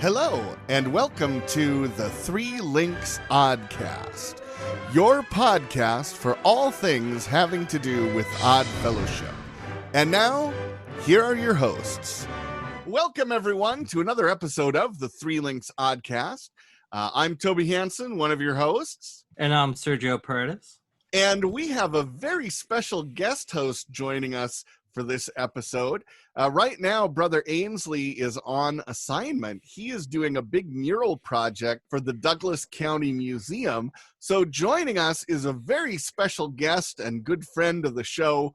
Hello, and welcome to the Three Links Oddcast, your podcast for all things having to do with Odd Fellowship. And now, here are your hosts. Welcome, everyone, to another episode of the Three Links Oddcast. I'm Toby Hansen, one of your hosts. And I'm Sergio Paredes. And we have a very special guest host joining us for this episode. Right now, Brother Ainsley is on assignment. He is doing a big mural project for the Douglas County Museum. So joining us is a very special guest and good friend of the show,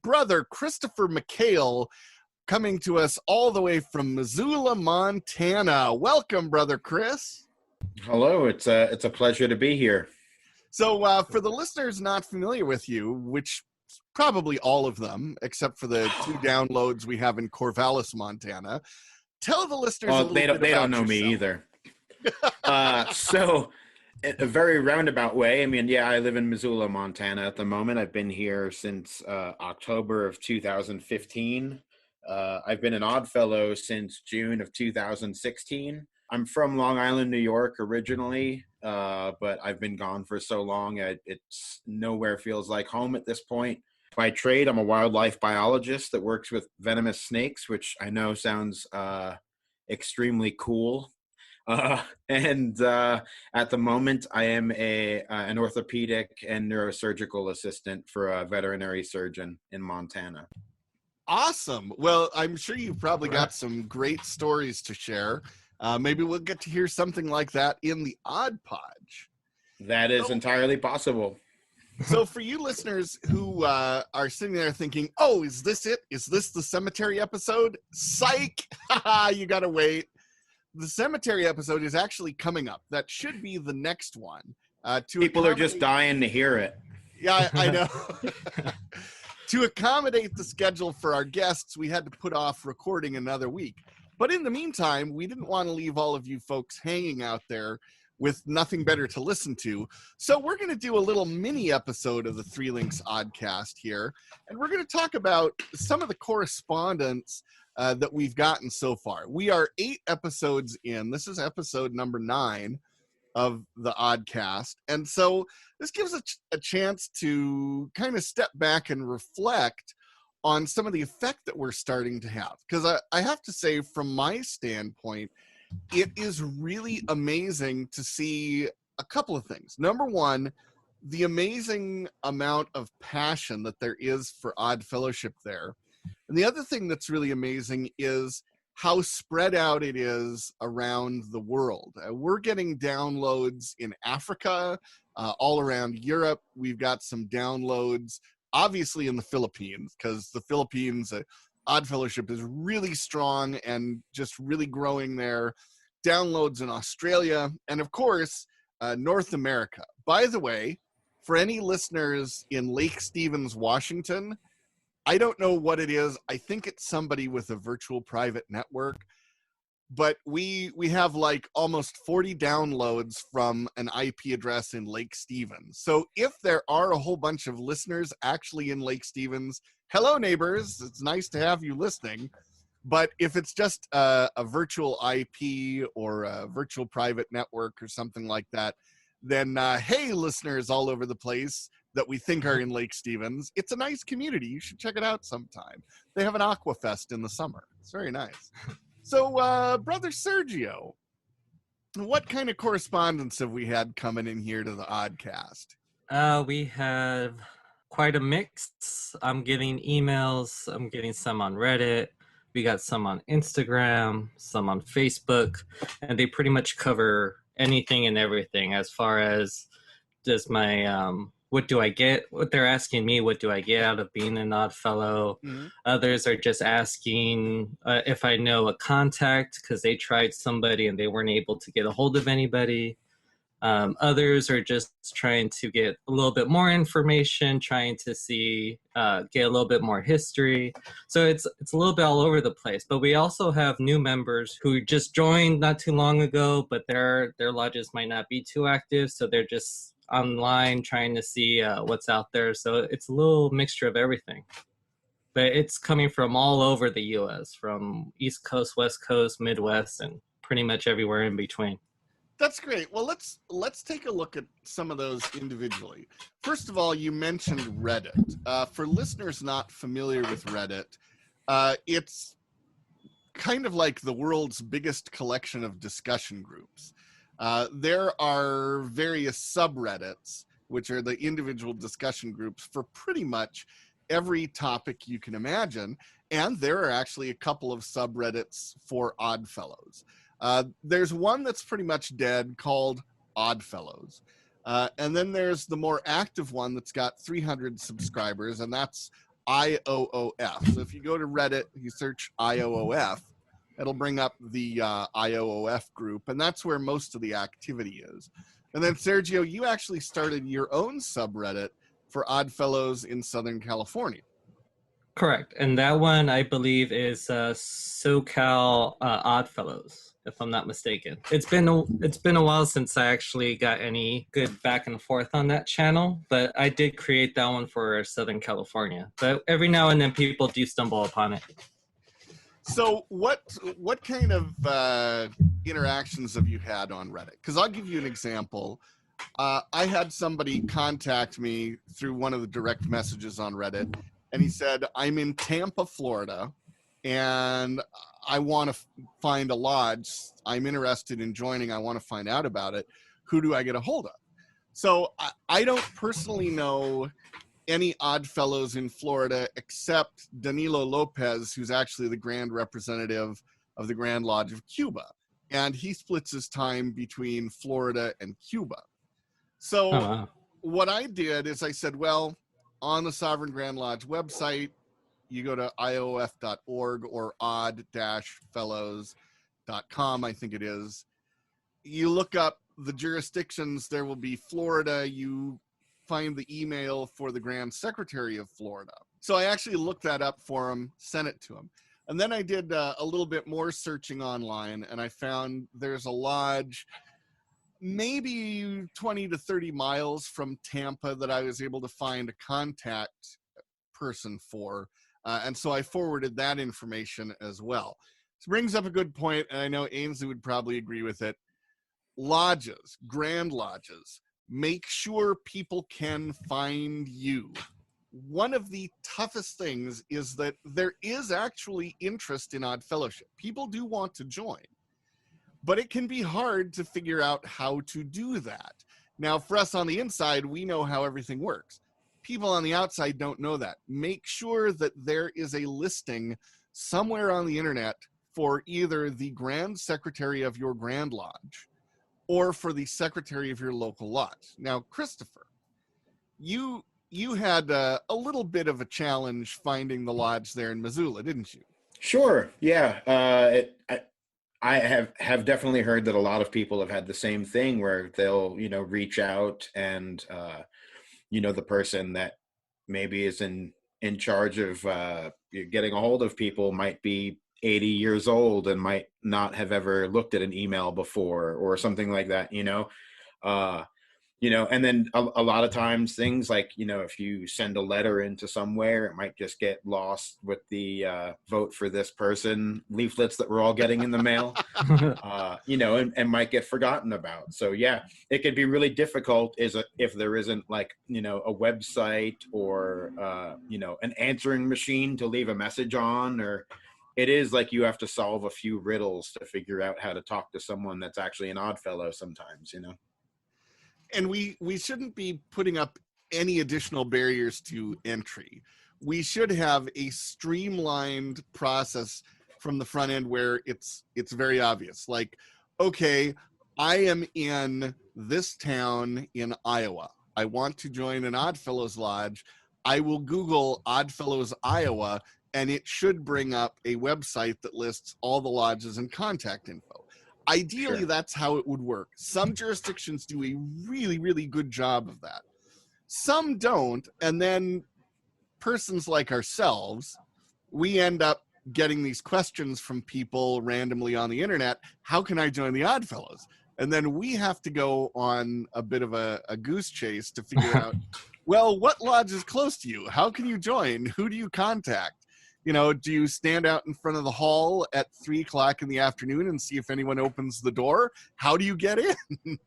Brother Christopher Mchale, coming to us all the way from Missoula, Montana. Welcome, Brother Chris. Hello, it's a pleasure to be here. So for the listeners not familiar with you, which probably all of them, except for the two downloads we have in Corvallis, Montana, tell the listeners a little bit about they don't know yourself. me either. So, in a very roundabout way, I live in Missoula, Montana at the moment. I've been here since October of 2015. I've been an Odd Fellow since June of 2016. I'm from Long Island, New York originally, but I've been gone for so long, it's nowhere feels like home at this point. By trade, I'm a wildlife biologist that works with venomous snakes, which I know sounds extremely cool. And at the moment, I am an orthopedic and neurosurgical assistant for a veterinary surgeon in Montana. Awesome. Well, I'm sure you've probably got some great stories to share. Maybe we'll get to hear something like that in the Odd Podge. That is entirely possible. So for you listeners who are sitting there thinking, oh, is this it? Is this the cemetery episode? Psych! You gotta wait. The cemetery episode is actually coming up. That should be the next one. People are just dying to hear it. Yeah, I know. To accommodate the schedule for our guests, we had to put off recording another week. But in the meantime, we didn't want to leave all of you folks hanging out there with nothing better to listen to. So we're going to do a little mini episode of the Three Links Oddcast here. And we're going to talk about some of the correspondence that we've gotten so far. We are 8 episodes in. This is episode number 9 of the Oddcast. And so this gives us a chance to kind of step back and reflect on some of the effect that we're starting to have. Because I have to say, from my standpoint, it is really amazing to see a couple of things. Number one, the amazing amount of passion that there is for Odd Fellowship there. And the other thing that's really amazing is how spread out it is around the world. We're getting downloads in Africa, all around Europe. We've got some downloads obviously in the Philippines, because the Philippines, Odd Fellowship is really strong and just really growing there. Downloads in Australia, and of course, North America. By the way, for any listeners in Lake Stevens, Washington, I don't know what it is. I think it's somebody with a virtual private network. But we have like almost 40 downloads from an IP address in Lake Stevens. So if there are a whole bunch of listeners actually in Lake Stevens, hello neighbors, it's nice to have you listening. But if it's just a virtual IP or a virtual private network or something like that, then hey, listeners all over the place that we think are in Lake Stevens, it's a nice community. You should check it out sometime. They have an Aquafest in the summer. It's very nice. So, Brother Sergio, what kind of correspondence have we had coming in here to the Oddcast? We have quite a mix. I'm getting emails. I'm getting some on Reddit. We got some on Instagram, some on Facebook, and they pretty much cover anything and everything as far as just my what do I get? What they're asking me, what do I get out of being an Odd Fellow? Mm-hmm. Others are just asking if I know a contact because they tried somebody and they weren't able to get a hold of anybody. Others are just trying to get a little bit more information, trying to see, get a little bit more history. So it's a little bit all over the place. But we also have new members who just joined not too long ago, but their lodges might not be too active, so they're just online trying to see what's out there. So it's a little mixture of everything. But it's coming from all over the U.S., from East Coast, West Coast, Midwest, and pretty much everywhere in between. That's great. Well, let's take a look at some of those individually. First of all, you mentioned Reddit. For listeners not familiar with Reddit, it's kind of like the world's biggest collection of discussion groups. There are various subreddits, which are the individual discussion groups for pretty much every topic you can imagine. And there are actually a couple of subreddits for Oddfellows. There's one that's pretty much dead called Oddfellows. And then there's the more active one that's got 300 subscribers, and that's IOOF. So if you go to Reddit, you search IOOF, it'll bring up the IOOF group, and that's where most of the activity is. And then, Sergio, you actually started your own subreddit for Oddfellows in Southern California. Correct. And that one, I believe, is SoCal Oddfellows, if I'm not mistaken. It's been a while since I actually got any good back and forth on that channel, but I did create that one for Southern California. But every now and then people do stumble upon it. So what kind of interactions have you had on Reddit? Because I'll give you an example. I had somebody contact me through one of the direct messages on Reddit, and he said, I'm in Tampa, Florida, and I want to find a lodge. I'm interested in joining. I want to find out about it. Who do I get a hold of? So I don't personally know any Oddfellows in Florida except Danilo Lopez, who's actually the Grand Representative of the Grand Lodge of Cuba. And he splits his time between Florida and Cuba. So what I did is I said, well, on the Sovereign Grand Lodge website, you go to IOOF.org or odd-fellows.com, I think it is. You look up the jurisdictions, there will be Florida. You find the email for the Grand Secretary of Florida. So I actually looked that up for him, sent it to him. And then I did a little bit more searching online, and I found there's a lodge maybe 20 to 30 miles from Tampa that I was able to find a contact person for. And so I forwarded that information as well. This brings up a good point, and I know Ainsley would probably agree with it. Lodges, grand lodges, make sure people can find you. One of the toughest things is that there is actually interest in Odd Fellowship. People do want to join, but it can be hard to figure out how to do that. Now, for us on the inside, we know how everything works. People on the outside don't know that. Make sure that there is a listing somewhere on the internet for either the Grand Secretary of your Grand Lodge or for the Secretary of your local lodge. Now, Christopher, you had a little bit of a challenge finding the lodge there in Missoula, didn't you? Sure. Yeah. I have definitely heard that a lot of people have had the same thing where they'll, reach out and, the person that maybe is in charge of getting a hold of people might be 80 years old and might not have ever looked at an email before or something like that, and then a lot of times things like, if you send a letter into somewhere, it might just get lost with the vote for this person leaflets that we're all getting in the mail, and might get forgotten about. So, yeah, it could be really difficult if there isn't like, a website or, an answering machine to leave a message on, or it is like you have to solve a few riddles to figure out how to talk to someone that's actually an Oddfellow sometimes, And we shouldn't be putting up any additional barriers to entry. We should have a streamlined process from the front end where it's very obvious. Like, okay, I am in this town in Iowa. I want to join an Oddfellows Lodge. I will Google Oddfellows Iowa, and it should bring up a website that lists all the lodges and contact info. Ideally, Sure. That's how it would work. Some jurisdictions do a really, really good job of that. Some don't, and then persons like ourselves, we end up getting these questions from people randomly on the internet. How can I join the Oddfellows? And then we have to go on a bit of a goose chase to figure out, well, what lodge is close to you? How can you join? Who do you contact? You know, do you stand out in front of the hall at 3:00 in the afternoon and see if anyone opens the door? How do you get in?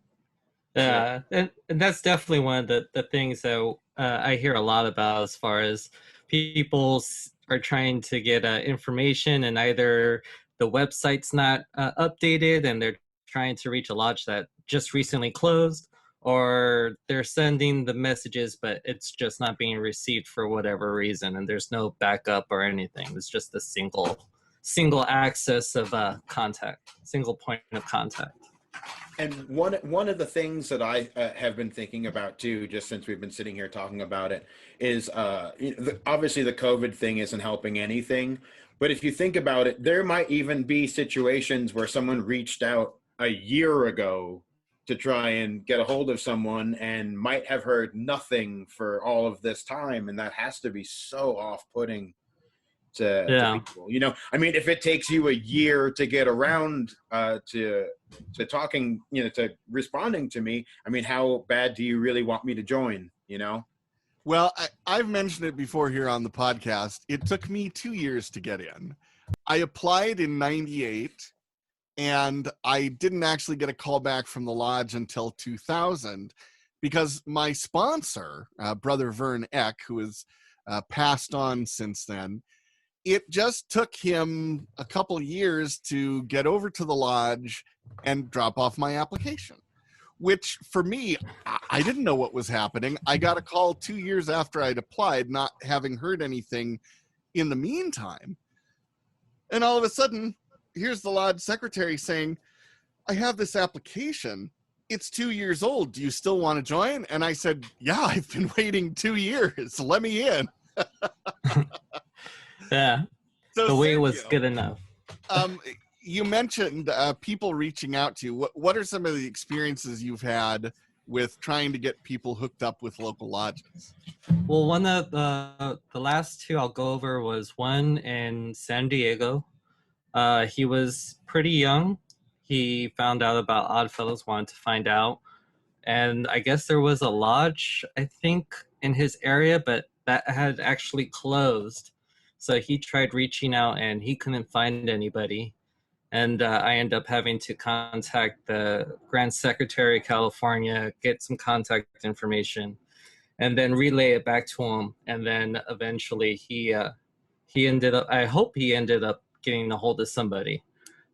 Yeah, and that's definitely one of the things that I hear a lot about, as far as people are trying to get information, and either the website's not updated and they're trying to reach a lodge that just recently closed, or they're sending the messages but it's just not being received for whatever reason, and there's no backup or anything. It's just a single access of contact, single point of contact. And one of the things that I have been thinking about too, just since we've been sitting here talking about it, is obviously the COVID thing isn't helping anything. But if you think about it, there might even be situations where someone reached out a year ago to try and get a hold of someone and might have heard nothing for all of this time. And that has to be so off-putting to people. You know, I mean, if it takes you a year to get around to talking, you know, to responding to me, I mean, how bad do you really want me to join, you know? Well, I've mentioned it before here on the podcast. It took me 2 years to get in. I applied in 98, and I didn't actually get a call back from the lodge until 2000, because my sponsor, Brother Vern Eck, who has passed on since then, it just took him a couple years to get over to the lodge and drop off my application, which for me, I didn't know what was happening. I got a call 2 years after I'd applied, not having heard anything in the meantime. And all of a sudden, here's the lodge secretary saying, I have this application. It's 2 years old. Do you still want to join? And I said, yeah, I've been waiting 2 years. Let me in. Yeah, So the wait Sergio, was good enough. You mentioned people reaching out to you. What are some of the experiences you've had with trying to get people hooked up with local lodges? Well, one of the last two I'll go over was one in San Diego. He was pretty young. He found out about Oddfellows, wanted to find out. And I guess there was a lodge, I think, in his area, but that had actually closed. So he tried reaching out and he couldn't find anybody. And I ended up having to contact the Grand Secretary of California, get some contact information, and then relay it back to him. And then eventually he ended up, I hope he ended up getting a hold of somebody.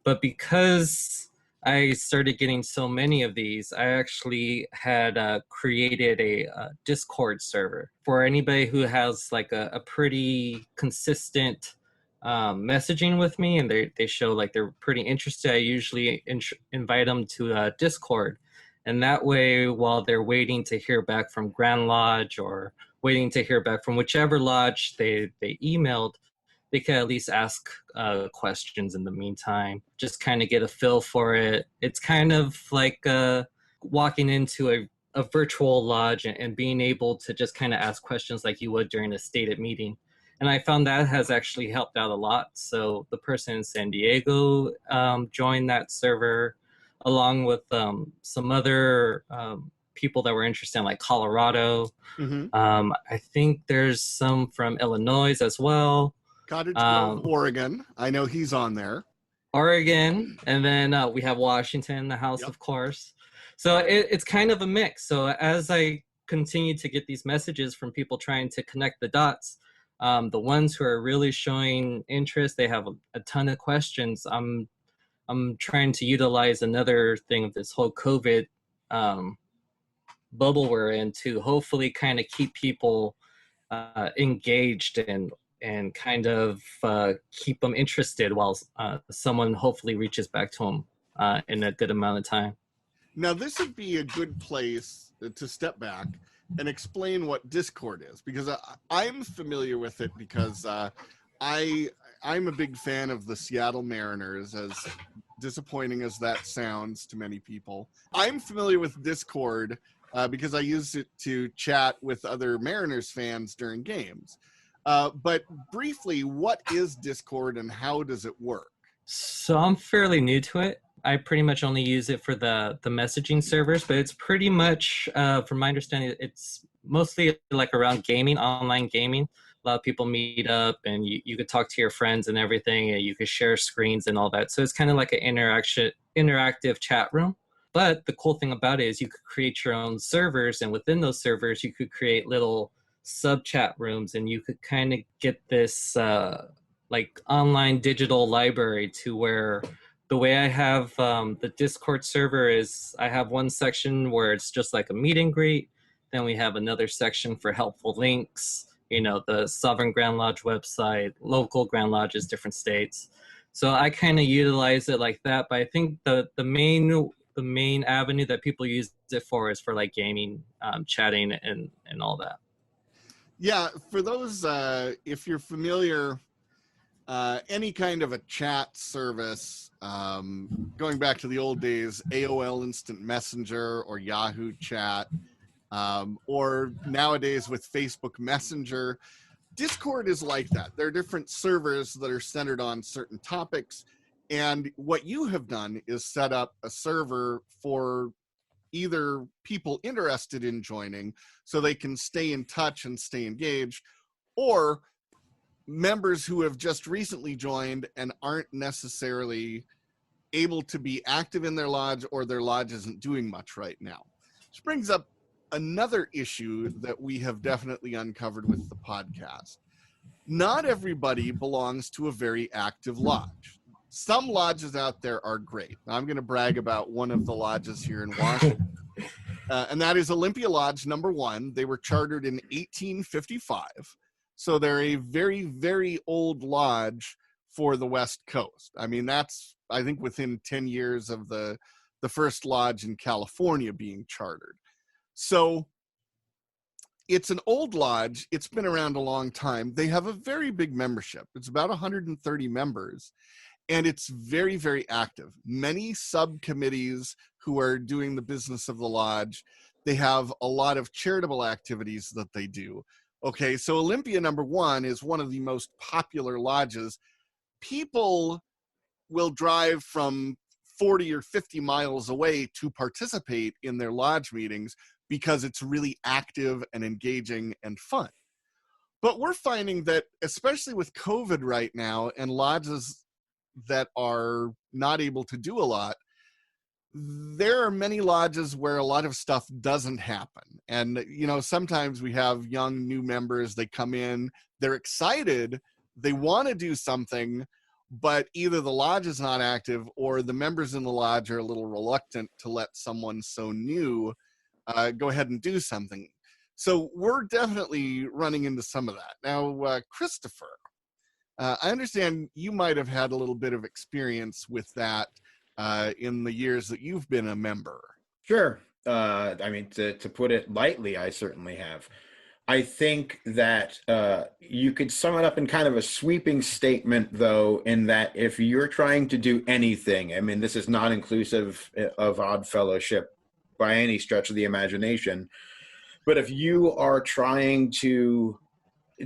But because I started getting so many of these, I actually had created a Discord server for anybody who has like a pretty consistent messaging with me, and they show like they're pretty interested. I usually invite them to Discord, and that way, while they're waiting to hear back from Grand Lodge or waiting to hear back from whichever lodge they emailed, they can at least ask questions in the meantime, just kind of get a feel for it. It's kind of like walking into a virtual lodge and being able to just kind of ask questions like you would during a stated meeting. And I found that has actually helped out a lot. So the person in San Diego joined that server, along with some other people that were interested in, like Colorado. Mm-hmm. I think there's some from Illinois as well. Cottage Grove, Oregon. I know he's on there. Oregon, and then we have Washington, the house, of course. So it's kind of a mix. So as I continue to get these messages from people trying to connect the dots, the ones who are really showing interest, they have a ton of questions. I'm trying to utilize another thing of this whole COVID bubble we're in to hopefully kind of keep people engaged and kind of keep them interested while someone hopefully reaches back to them in a good amount of time. Now, this would be a good place to step back and explain what Discord is, because I'm familiar with it because I'm a big fan of the Seattle Mariners, as disappointing as that sounds to many people. I'm familiar with Discord because I use it to chat with other Mariners fans during games. But briefly, what is Discord and how does it work? So I'm fairly new to it. I pretty much only use it for the messaging servers, but it's pretty much, from my understanding, it's mostly like around gaming, online gaming. A lot of people meet up and you could talk to your friends and everything, and you could share screens and all that. So it's kind of like an interactive chat room. But the cool thing about it is you could create your own servers, and within those servers, you could create little sub chat rooms, and you could kind of get this like online digital library to where the way I have the Discord server is I have one section where it's just like a meet and greet. Then we have another section for helpful links, you know, the Sovereign Grand Lodge website, local Grand Lodges, different states. So I kind of utilize it like that. But I think the main avenue that people use it for is for like gaming, chatting, and all that. Yeah, for those, if you're familiar, any kind of a chat service, going back to the old days, AOL Instant Messenger or Yahoo Chat, or nowadays with Facebook Messenger, Discord is like that. There are different servers that are centered on certain topics. And what you have done is set up a server for either people interested in joining so they can stay in touch and stay engaged, or members who have just recently joined and aren't necessarily able to be active in their lodge, or their lodge isn't doing much right now. Which brings up another issue that we have definitely uncovered with the podcast. Not everybody belongs to a very active lodge. Some lodges out there are great. I'm going to brag about one of the lodges here in Washington, and that is Olympia Lodge #1. They were chartered in 1855. So they're a very, very old lodge for the West Coast. I mean, that's, I think, within 10 years of the first lodge in California being chartered. So it's an old lodge. It's been around a long time. They have a very big membership. It's about 130 members, and it's very, very active. Many subcommittees who are doing the business of the lodge. They have a lot of charitable activities that they do. Okay, so Olympia #1 is one of the most popular lodges. People will drive from 40 or 50 miles away to participate in their lodge meetings because it's really active and engaging and fun. But we're finding that, especially with COVID right now and lodges that are not able to do a lot, there are many lodges where a lot of stuff doesn't happen. And, you know, sometimes we have young new members, they come in, they're excited, they want to do something, but either the lodge is not active or the members in the lodge are a little reluctant to let someone so new go ahead and do something. So we're definitely running into some of that. Now, Christopher, I understand you might have had a little bit of experience with that in the years that you've been a member. Sure. I mean, to put it lightly, I certainly have. I think that you could sum it up in kind of a sweeping statement, though, in that if you're trying to do anything, I mean, this is not inclusive of Odd Fellowship by any stretch of the imagination, but if you are trying to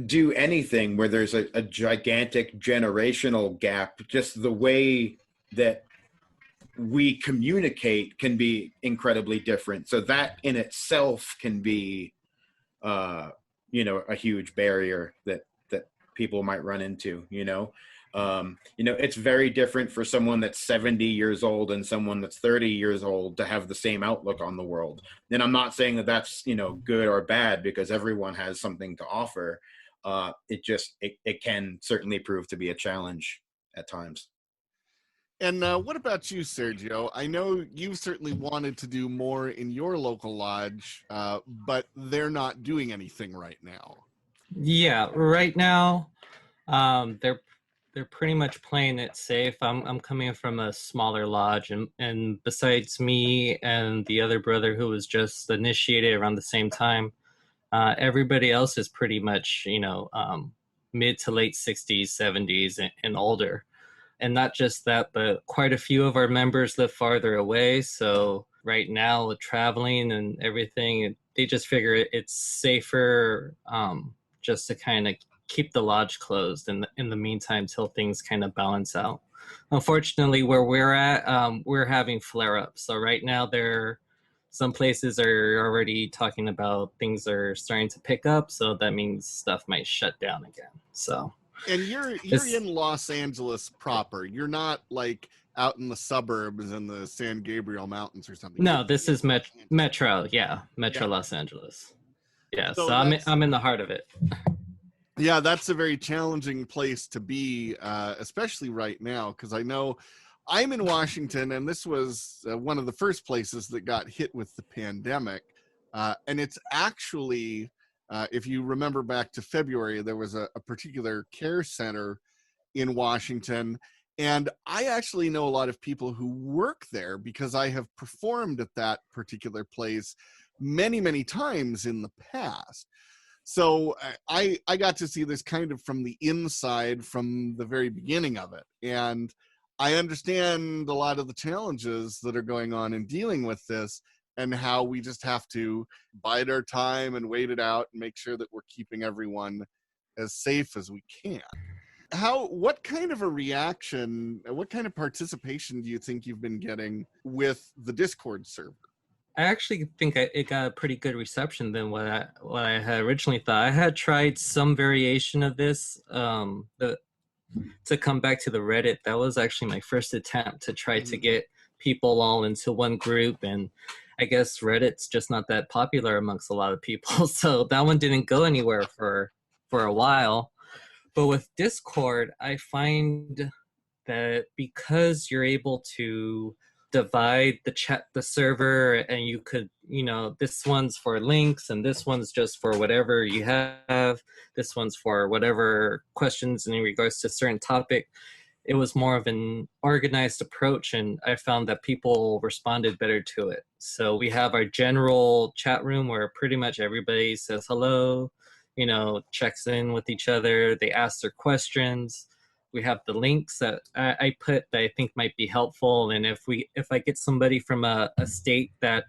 do anything where there's a gigantic generational gap, just the way that we communicate can be incredibly different. So that in itself can be, you know, a huge barrier that people might run into, you know, it's very different for someone that's 70 years old and someone that's 30 years old to have the same outlook on the world. And I'm not saying that that's, you know, good or bad, because everyone has something to offer. It can certainly prove to be a challenge at times. And what about you, Sergio? I know you've certainly wanted to do more in your local lodge, but they're not doing anything right now. Yeah, right now, they're pretty much playing it safe. I'm coming from a smaller lodge, and besides me and the other brother who was just initiated around the same time, everybody else is pretty much, you know, mid to late 60s, 70s, and older. And not just that, but quite a few of our members live farther away. So right now with traveling and everything, they just figure it's safer just to kind of keep the lodge closed in the meantime till things kind of balance out. Unfortunately, where we're at, we're having flare-ups. So right now they're some places are already talking about things are starting to pick up, so that means stuff might shut down again. So, and you're in Los Angeles proper. You're not like out in the suburbs in the San Gabriel Mountains or something. No, this is Metro. Yeah, Metro Los Angeles. Yeah, so I'm in the heart of it. Yeah, that's a very challenging place to be, especially right now, because I know I'm in Washington, and this was one of the first places that got hit with the pandemic. And it's actually, if you remember back to February, there was a particular care center in Washington. And I actually know a lot of people who work there because I have performed at that particular place many, many times in the past. So I got to see this kind of from the inside from the very beginning of it. And I understand a lot of the challenges that are going on in dealing with this, and how we just have to bide our time and wait it out and make sure that we're keeping everyone as safe as we can. What kind of a reaction, what kind of participation do you think you've been getting with the Discord server? I actually think it got a pretty good reception than what I had originally thought. I had tried some variation of this. To come back to the Reddit, that was actually my first attempt to try to get people all into one group, and I guess Reddit's just not that popular amongst a lot of people, so that one didn't go anywhere for a while. But with Discord, I find that because you're able to divide the server, and you could, this one's for links and this one's just for whatever you have, this one's for whatever questions in regards to a certain topic. It was more of an organized approach, and I found that people responded better to it. So we have our general chat room where pretty much everybody says hello, checks in with each other, they ask their questions. We have the links that I put that I think might be helpful, and if I get somebody from a state that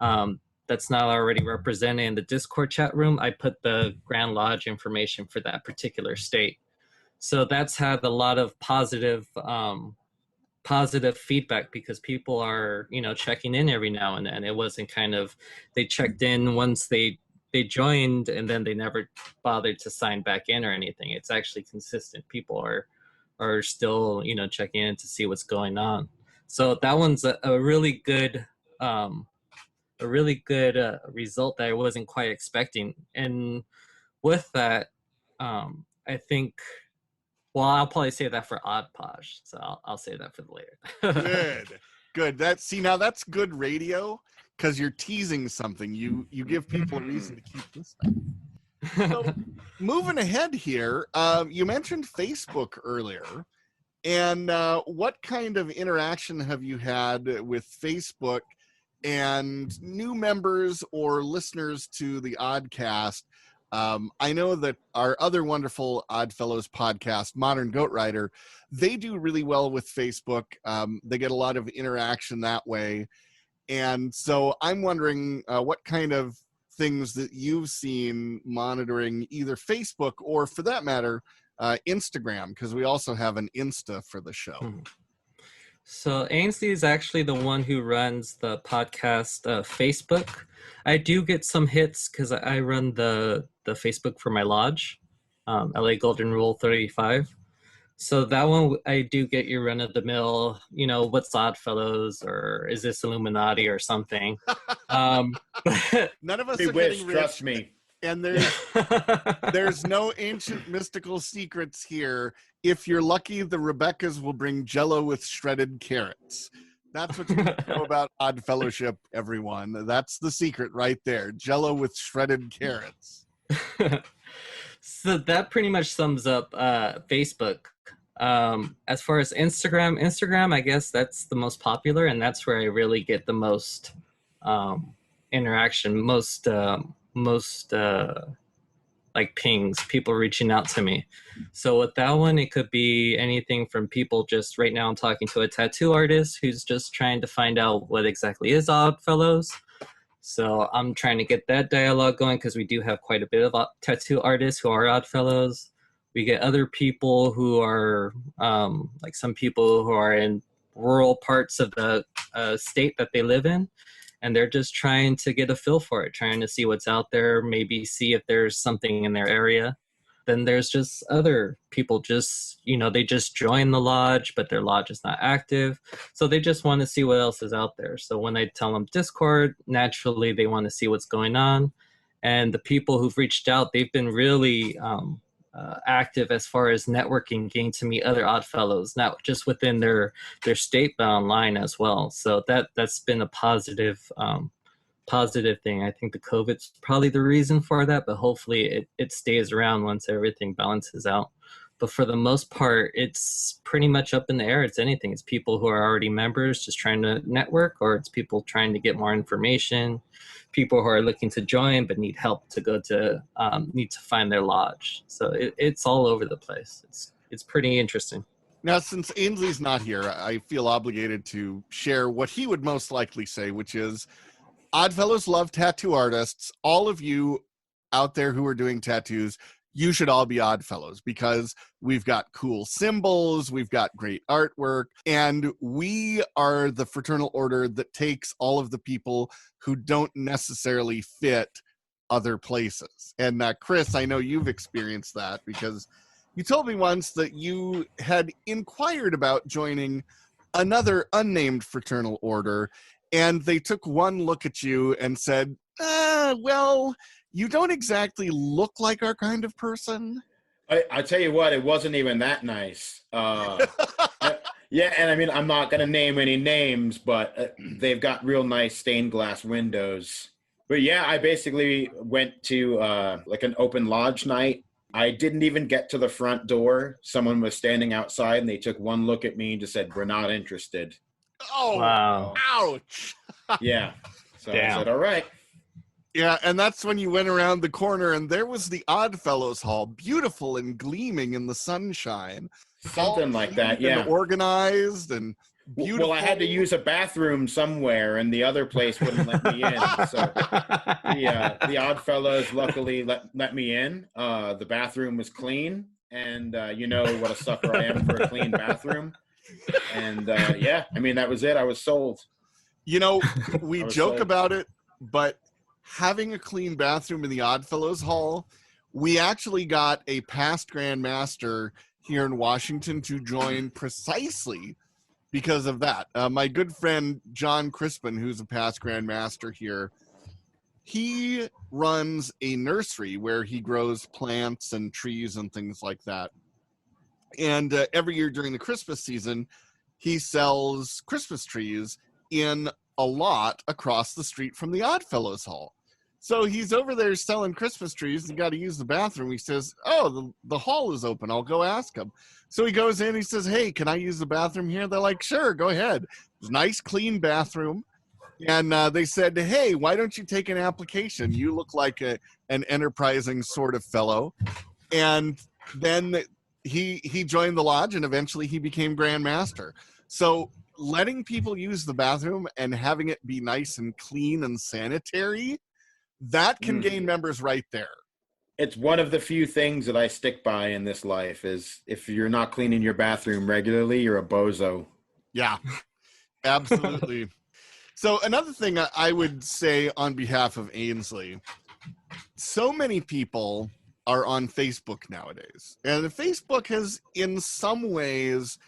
that's not already represented in the Discord chat room, I put the Grand Lodge information for that particular state. So that's had a lot of positive feedback, because people are checking in every now and then. It wasn't they checked in once they joined and then they never bothered to sign back in or anything. It's actually consistent. People are still checking in to see what's going on. So that one's a really good result that I wasn't quite expecting. And with that, I think, well, I'll probably say that for Odd Posh, so I'll say that for later. Good. Now that's good radio, because you're teasing something. You give people a reason to keep listening. So moving ahead here, you mentioned Facebook earlier, and what kind of interaction have you had with Facebook and new members or listeners to the Oddcast? I know that our other wonderful Oddfellows podcast, Modern Goat Rider, they do really well with Facebook. They get a lot of interaction that way. And so I'm wondering what kind of things that you've seen monitoring either Facebook or, for that matter, Instagram, because we also have an Insta for the show. So Ainsley is actually the one who runs the podcast Facebook. I do get some hits because I run the Facebook for my lodge, LA Golden Rule 35. So that one, I do get your run-of-the-mill, what's Oddfellows, or is this Illuminati or something. None of us are getting rich. Trust me. And there's no ancient mystical secrets here. If you're lucky, the Rebeccas will bring Jell-O with shredded carrots. That's what you need to know about Odd Fellowship, everyone. That's the secret right there. Jell-O with shredded carrots. So that pretty much sums up Facebook. As far as Instagram, I guess that's the most popular, and that's where I really get the most interaction, most like pings, people reaching out to me. So with that one, it could be anything from people just right now I'm talking to a tattoo artist who's just trying to find out what exactly is Oddfellows. So I'm trying to get that dialogue going, because we do have quite a bit of tattoo artists who are Oddfellows. We get other people who are like some people who are in rural parts of the state that they live in, and they're just trying to get a feel for it, trying to see what's out there, maybe see if there's something in their area. Then there's just other people they just join the lodge, but their lodge is not active. So they just want to see what else is out there. So when I tell them Discord, naturally they want to see what's going on. And the people who've reached out, they've been really active as far as networking, getting to meet other Oddfellows, not just within their state, but online as well. So that's been a positive thing. I think the COVID's probably the reason for that, but hopefully it stays around once everything balances out. But for the most part, it's pretty much up in the air. It's anything. It's people who are already members just trying to network, or it's people trying to get more information, people who are looking to join but need help to go to need to find their lodge. So it's all over the place. It's pretty interesting. Now, since Ainsley's not here, I feel obligated to share what he would most likely say, which is, Oddfellows love tattoo artists. All of you out there who are doing tattoos, you should all be Oddfellows, because we've got cool symbols, we've got great artwork, and we are the fraternal order that takes all of the people who don't necessarily fit other places. And Chris, I know you've experienced that, because you told me once that you had inquired about joining another unnamed fraternal order, and they took one look at you and said, well, you don't exactly look like our kind of person. I tell you what, it wasn't even that nice. Yeah, and I mean, I'm not going to name any names, but they've got real nice stained glass windows. But yeah, I basically went to like an open lodge night. I didn't even get to the front door. Someone was standing outside, and they took one look at me and just said, "We're not interested." Oh, wow. Ouch. Yeah. So Damn. I said, all right. Yeah, and that's when you went around the corner, and there was the Oddfellows Hall, beautiful and gleaming in the sunshine. Something like that, yeah. And organized and beautiful. Well, I had to use a bathroom somewhere, and the other place wouldn't let me in. So the Oddfellows luckily let me in. The bathroom was clean, and you know what a sucker I am for a clean bathroom. And yeah, I mean, that was it. I was sold. You know, we joke about it, but having a clean bathroom in the Oddfellows Hall, we actually got a past Grand Master here in Washington to join precisely because of that. My good friend John Crispin, who's a past Grand Master here, he runs a nursery where he grows plants and trees and things like that. And every year during the Christmas season, he sells Christmas trees in a lot across the street from the Oddfellows Hall. So he's over there selling Christmas trees and got to use the bathroom. He says, oh, the hall is open. I'll go ask him. So he goes in, he says, hey, can I use the bathroom here? They're like, sure, go ahead. It's a nice, clean bathroom. And they said, hey, why don't you take an application? You look like an enterprising sort of fellow. And then he joined the lodge, and eventually he became Grand Master. So letting people use the bathroom and having it be nice and clean and sanitary, that can gain members right there. It's one of the few things that I stick by in this life is if you're not cleaning your bathroom regularly, you're a bozo. Yeah, absolutely. So another thing I would say on behalf of Ainsley, so many people are on Facebook nowadays. And Facebook has, in some ways,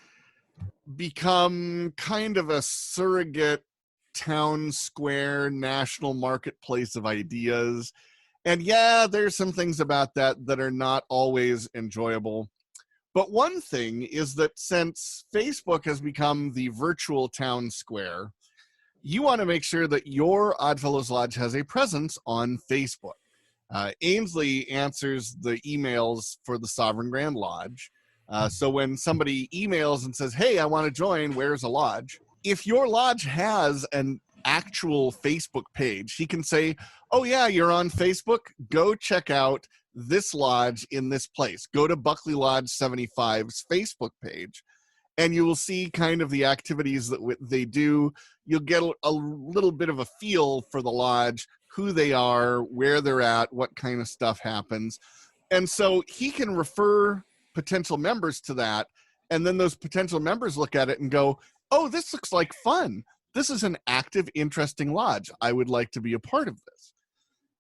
become kind of a surrogate town square national marketplace of ideas. And yeah, there's some things about that are not always enjoyable. But one thing is that since Facebook has become the virtual town square, you want to make sure that your Oddfellows Lodge has a presence on Facebook. Ainsley answers the emails for the Sovereign Grand Lodge. So when somebody emails and says, hey, I want to join, where's a lodge? If your lodge has an actual Facebook page, he can say, oh yeah, you're on Facebook. Go check out this lodge in this place. Go to Buckley Lodge 75's Facebook page, and you will see kind of the activities that they do. You'll get a little bit of a feel for the lodge, who they are, where they're at, what kind of stuff happens. And so he can refer potential members to that, and then those potential members look at it and go, oh, this looks like fun. this is an active, interesting lodge. I would like to be a part of this.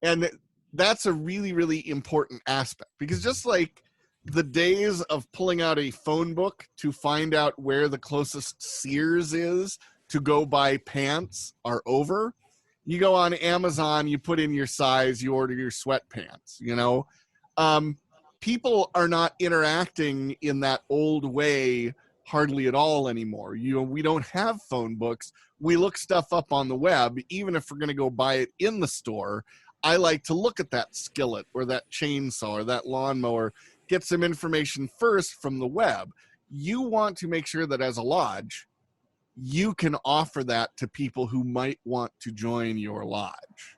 And that's a really, really important aspect, because just like the days of pulling out a phone book to find out where the closest Sears is to go buy pants are over. You go on Amazon, you put in your size, you order your sweatpants, you know. People are not interacting in that old way hardly at all anymore. You know, we don't have phone books. We look stuff up on the web. Even if we're going to go buy it in the store, I like to look at that skillet or that chainsaw or that lawnmower, get some information first from the web. You want to make sure that as a lodge, you can offer that to people who might want to join your lodge.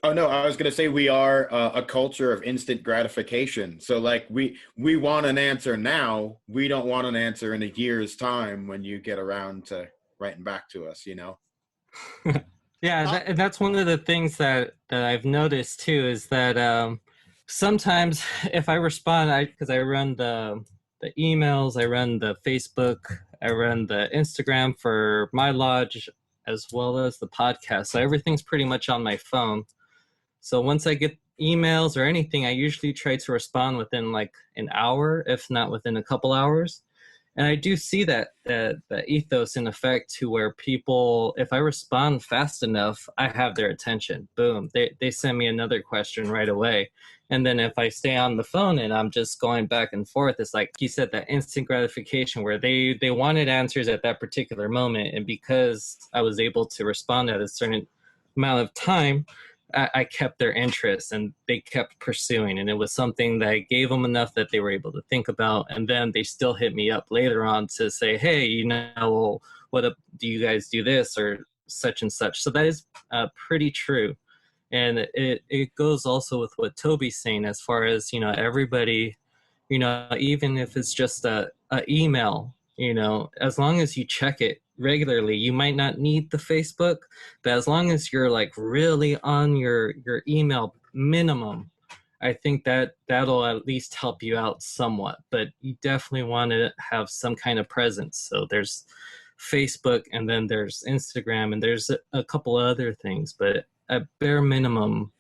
Oh no, I was going to say we are a culture of instant gratification. So like we want an answer now. We don't want an answer in a year's time when you get around to writing back to us, you know? Yeah, that's one of the things that I've noticed too, is that sometimes if I respond, because I run the emails, I run the Facebook, I run the Instagram for my lodge, as well as the podcast. So everything's pretty much on my phone. So once I get emails or anything, I usually try to respond within like an hour, if not within a couple hours. And I do see that ethos in effect, to where people, if I respond fast enough, I have their attention. Boom. They send me another question right away. And then if I stay on the phone and I'm just going back and forth, it's like you said, that instant gratification where they wanted answers at that particular moment. And because I was able to respond at a certain amount of time, I kept their interest and they kept pursuing. And it was something that I gave them enough that they were able to think about. And then they still hit me up later on to say, hey, you know, do you guys do this or such and such? So that is pretty true. And it goes also with what Toby's saying, as far as, you know, everybody, you know, even if it's just a email, you know, as long as you check it regularly, you might not need the Facebook, but as long as you're like really on your email minimum, I think that'll at least help you out somewhat. But you definitely want to have some kind of presence. So there's Facebook, and then there's Instagram, and there's a couple other things, but at bare minimum,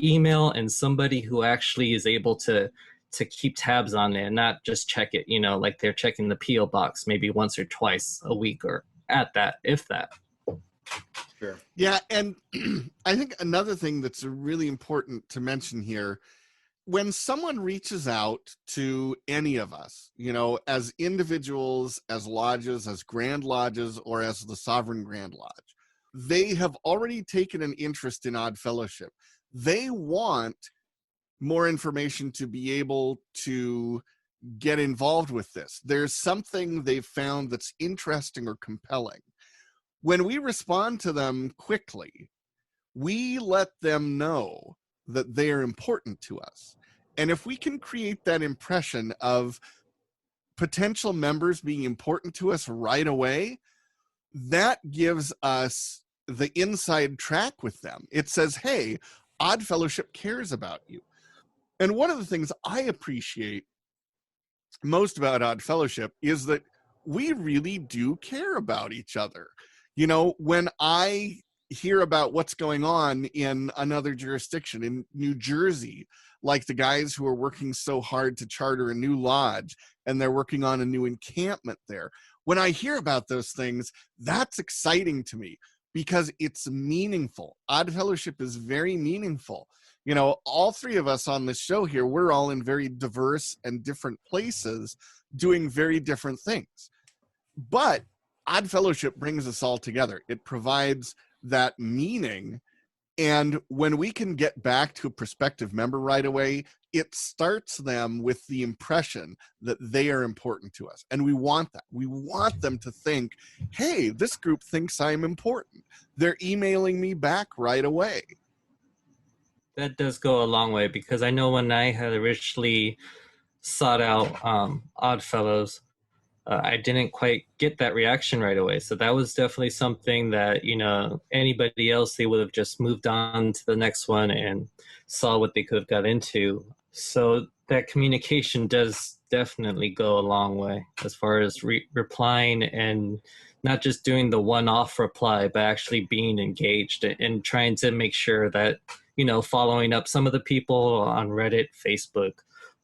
email and somebody who actually is able to keep tabs on it and not just check it, you know, like they're checking the P.O. box maybe once or twice a week, or at that, if that. Sure. Yeah, and I think another thing that's really important to mention here, when someone reaches out to any of us, you know, as individuals, as lodges, as grand lodges, or as the Sovereign Grand Lodge, they have already taken an interest in Odd Fellowship. They want more information to be able to get involved with this. There's something they've found that's interesting or compelling. When we respond to them quickly, we let them know that they are important to us. And if we can create that impression of potential members being important to us right away, that gives us the inside track with them. It says, hey, Odd Fellowship cares about you. And one of the things I appreciate most about Odd Fellowship is that we really do care about each other. You know, when I hear about what's going on in another jurisdiction, in New Jersey, like the guys who are working so hard to charter a new lodge and they're working on a new encampment there, when I hear about those things, that's exciting to me because it's meaningful. Odd Fellowship is very meaningful. You know, all three of us on this show here, we're all in very diverse and different places doing very different things. But Odd Fellowship brings us all together. It provides that meaning. And when we can get back to a prospective member right away, it starts them with the impression that they are important to us. And we want that. We want them to think, hey, this group thinks I'm important. They're emailing me back right away. That does go a long way, because I know when I had originally sought out Odd Fellows, I didn't quite get that reaction right away. So that was definitely something that, you know, anybody else, they would have just moved on to the next one and saw what they could have got into. So that communication does definitely go a long way as far as replying and not just doing the one-off reply, but actually being engaged and trying to make sure that, you know, following up some of the people on Reddit, Facebook,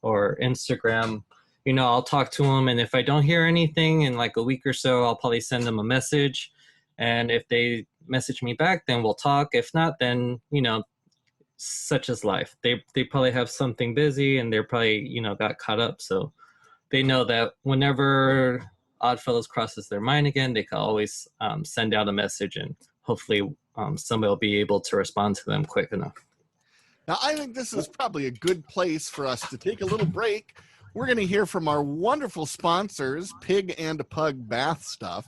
or Instagram, you know, I'll talk to them. And if I don't hear anything in like a week or so, I'll probably send them a message. And if they message me back, then we'll talk. If not, then, you know, such is life. They probably have something busy and they're probably, you know, got caught up. So they know that whenever Oddfellows crosses their mind again, they can always send out a message, and hopefully somebody will be able to respond to them quick enough. Now, I think this is probably a good place for us to take a little break. We're going to hear from our wonderful sponsors, Pig and a Pug Bath Stuff.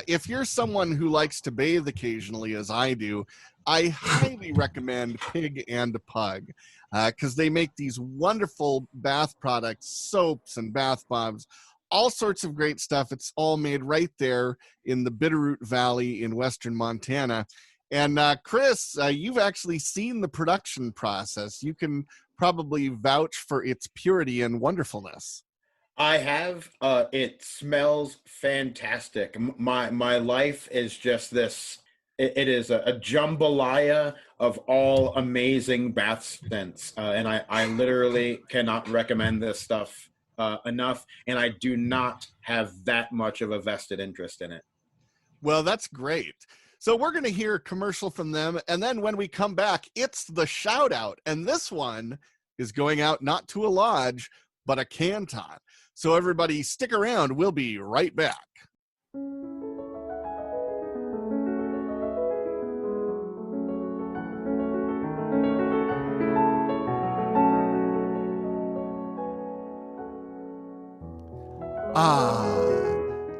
If you're someone who likes to bathe occasionally, as I do, I highly recommend Pig and a Pug because they make these wonderful bath products, soaps and bath bombs, all sorts of great stuff. It's all made right there in the Bitterroot Valley in western Montana. And Chris, you've actually seen the production process. You can probably vouch for its purity and wonderfulness. I have. It smells fantastic. My life is just this. It is a jambalaya of all amazing bath scents, and I literally cannot recommend this stuff enough. And I do not have that much of a vested interest in it. Well, that's great. So we're going to hear a commercial from them, and then when we come back, it's the shout out, and this one is going out not to a lodge, but a canton. So everybody stick around. We'll be right back. Ah,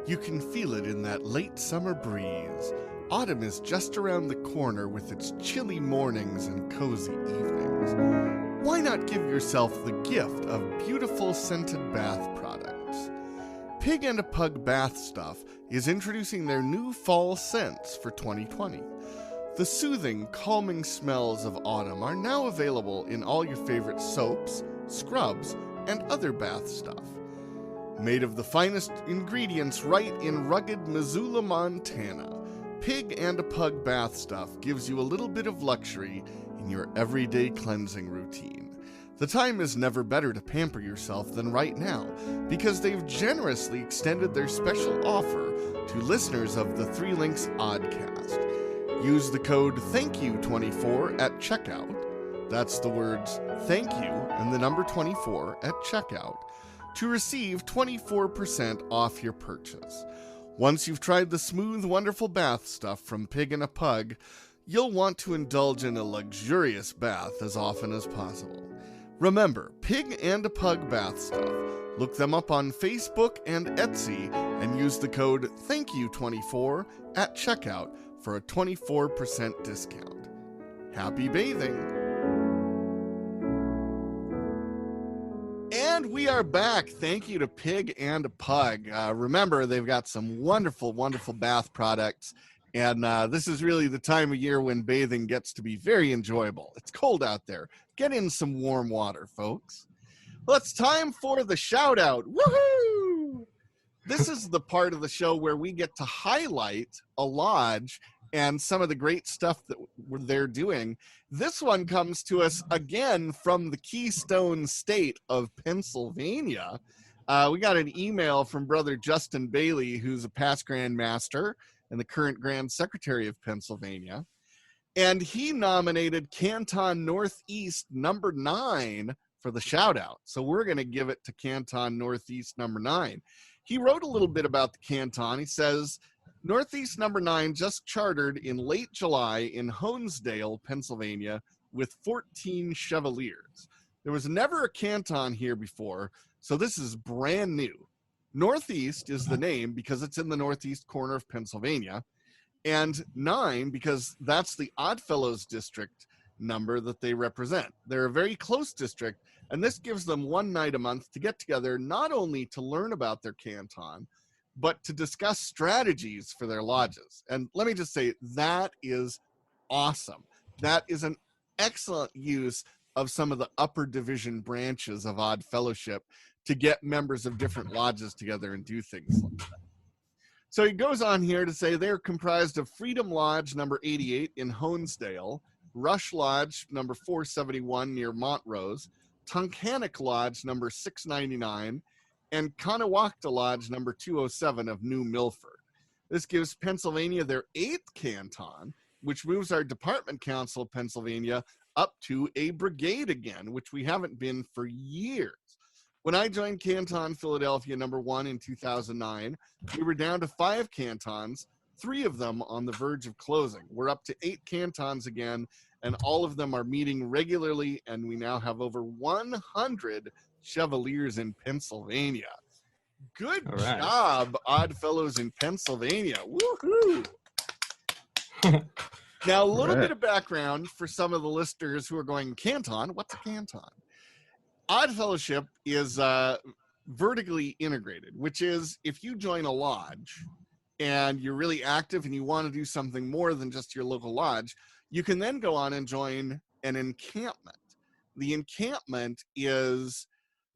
you can feel it in that late summer breeze. Autumn is just around the corner with its chilly mornings and cozy evenings. Why not give yourself the gift of beautiful scented bath products? Pig and a Pug Bath Stuff is introducing their new fall scents for 2020. The soothing, calming smells of autumn are now available in all your favorite soaps, scrubs, and other bath stuff. Made of the finest ingredients right in rugged Missoula, Montana, Pig and a Pug Bath Stuff gives you a little bit of luxury in your everyday cleansing routine. The time is never better to pamper yourself than right now, because they've generously extended their special offer to listeners of the Three Links Oddcast. Use the code THANKYOU24 at checkout. That's the words thank you and the number 24 at checkout to receive 24% off your purchase. Once you've tried the smooth, wonderful bath stuff from Pig and a Pug, you'll want to indulge in a luxurious bath as often as possible. Remember, Pig and a Pug Bath Stuff. Look them up on Facebook and Etsy and use the code THANKYOU24 at checkout for a 24% discount. Happy bathing! And we are back. Thank you to Pig and a Pug. Remember, they've got some wonderful, wonderful bath products. And this is really the time of year when bathing gets to be very enjoyable. It's cold out there. Get in some warm water, folks. Well, it's time for the shout out. Woohoo! This is the part of the show where we get to highlight a lodge and some of the great stuff that they're doing. This one comes to us again from the Keystone State of Pennsylvania. We got an email from Brother Justin Bailey, who's a past Grand Master and the current Grand Secretary of Pennsylvania. And he nominated Canton Northeast number 9 for the shout out. So we're going to give it to Canton Northeast number 9. He wrote a little bit about the Canton. He says, Northeast number 9 just chartered in late July in Honesdale, Pennsylvania, with 14 Chevaliers. There was never a Canton here before, so this is brand new. Northeast is the name because it's in the northeast corner of Pennsylvania, and 9 because that's the Oddfellows district number that they represent. They're a very close district, and this gives them one night a month to get together, not only to learn about their canton, but to discuss strategies for their lodges. And let me just say, that is awesome. That is an excellent use of some of the upper division branches of Odd Fellowship to get members of different lodges together and do things like that. So he goes on here to say they're comprised of Freedom Lodge number 88 in Honesdale, Rush Lodge number 471 near Montrose, Tunkhannock Lodge number 699, and Kanawakta Lodge number 207 of New Milford. This gives Pennsylvania their 8th canton, which moves our department council of Pennsylvania up to a brigade again, which we haven't been for years. When I joined Canton Philadelphia number 1 in 2009, we were down to 5 cantons, 3 of them on the verge of closing. We're up to 8 cantons again, and all of them are meeting regularly, and we now have over 100 Chevaliers in Pennsylvania. Good job, Odd Fellows in Pennsylvania. Woohoo! Now, a little bit of background for some of the listeners who are going, Canton? What's a canton? Odd Fellowship is vertically integrated, which is if you join a lodge and you're really active and you want to do something more than just your local lodge, you can then go on and join an encampment. The encampment is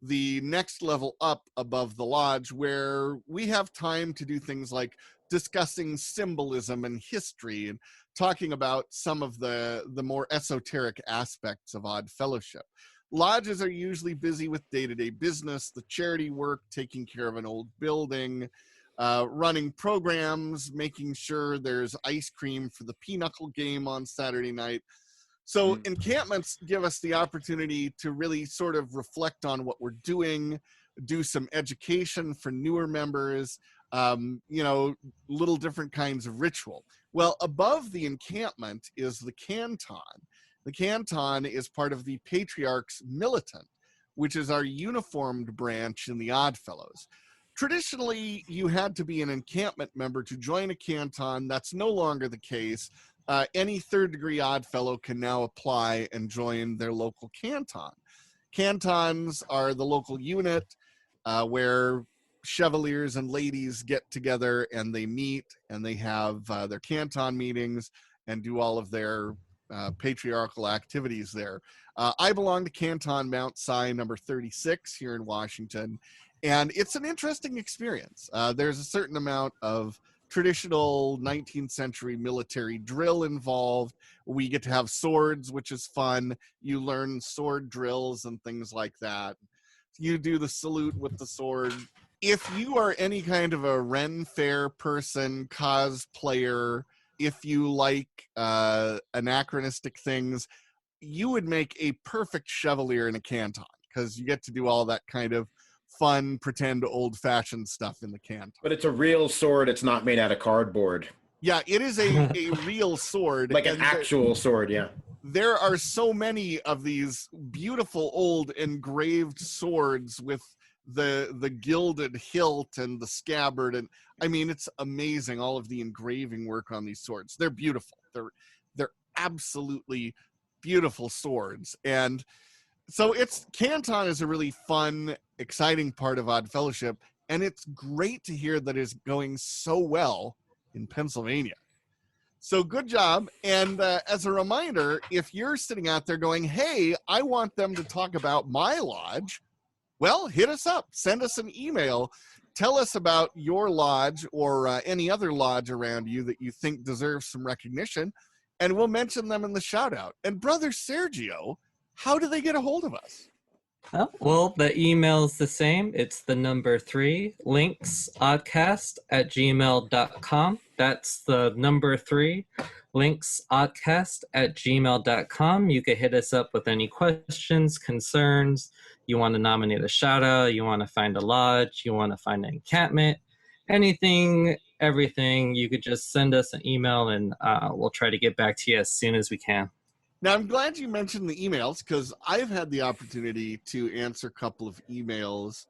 the next level up above the lodge, where we have time to do things like discussing symbolism and history and talking about some of the more esoteric aspects of Odd Fellowship. Lodges are usually busy with day-to-day business, the charity work, taking care of an old building, running programs, making sure there's ice cream for the pinochle game on Saturday night. So encampments give us the opportunity to really sort of reflect on what we're doing, do some education for newer members, little different kinds of ritual. Well, above the encampment is the canton. The canton is part of the Patriarch's Militant, which is our uniformed branch in the Odd Fellows. Traditionally, you had to be an encampment member to join a canton. That's no longer the case. Any third-degree Odd Fellow can now apply and join their local canton. Cantons are the local unit where Chevaliers and ladies get together and they meet and they have their canton meetings and do all of their patriarchal activities there. I belong to Canton Mount Si number 36 here in Washington, and it's an interesting experience. There's a certain amount of traditional 19th century military drill involved. We get to have swords, which is fun. You learn sword drills and things like that. You do the salute with the sword. If you are any kind of a Ren Fair person, cosplayer, if you like anachronistic things, you would make a perfect Chevalier in a canton, because you get to do all that kind of fun, pretend old-fashioned stuff in the canton. But it's a real sword. It's not made out of cardboard. Yeah, it is a real sword. Like an actual sword, yeah. There are so many of these beautiful old engraved swords with the gilded hilt and the scabbard, and I mean, it's amazing, all of the engraving work on these swords. They're beautiful. They're absolutely beautiful swords. And so Canton is a really fun, exciting part of Odd Fellowship, and it's great to hear that it's going so well in Pennsylvania. So good job. And as a reminder, if you're sitting out there going, hey, I want them to talk about my lodge, well, hit us up. Send us an email. Tell us about your lodge or any other lodge around you that you think deserves some recognition, and we'll mention them in the shout out. And Brother Sergio, how do they get a hold of us? Well, the email's the same. It's the number 3, linksoddcast@gmail.com. That's the number 3, linksoddcast@gmail.com. You can hit us up with any questions, concerns. You want to nominate a shout out, you want to find a lodge, you want to find an encampment, anything, everything. You could just send us an email and we'll try to get back to you as soon as we can. Now, I'm glad you mentioned the emails, because I've had the opportunity to answer a couple of emails.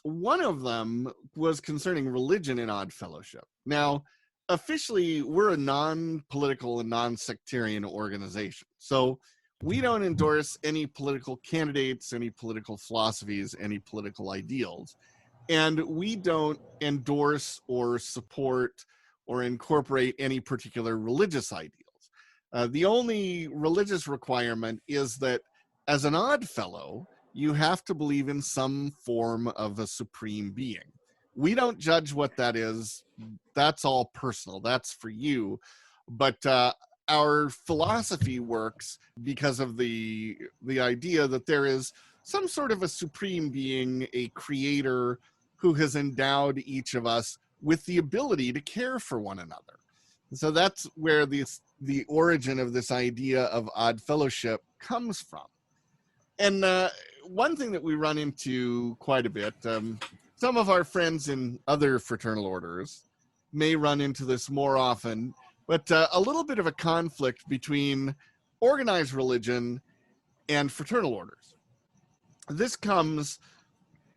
One of them was concerning religion in Odd Fellowship. Now, officially, we're a non-political and non-sectarian organization. So we don't endorse any political candidates, any political philosophies, any political ideals. And we don't endorse or support or incorporate any particular religious ideals. The only religious requirement is that as an Odd Fellow, you have to believe in some form of a supreme being. We don't judge what that is. That's all personal. That's for you. But our philosophy works because of the idea that there is some sort of a supreme being, a creator who has endowed each of us with the ability to care for one another. So that's where the origin of this idea of odd fellowship comes from. And one thing that we run into quite a bit, some of our friends in other fraternal orders may run into this more often, but a little bit of a conflict between organized religion and fraternal orders. This comes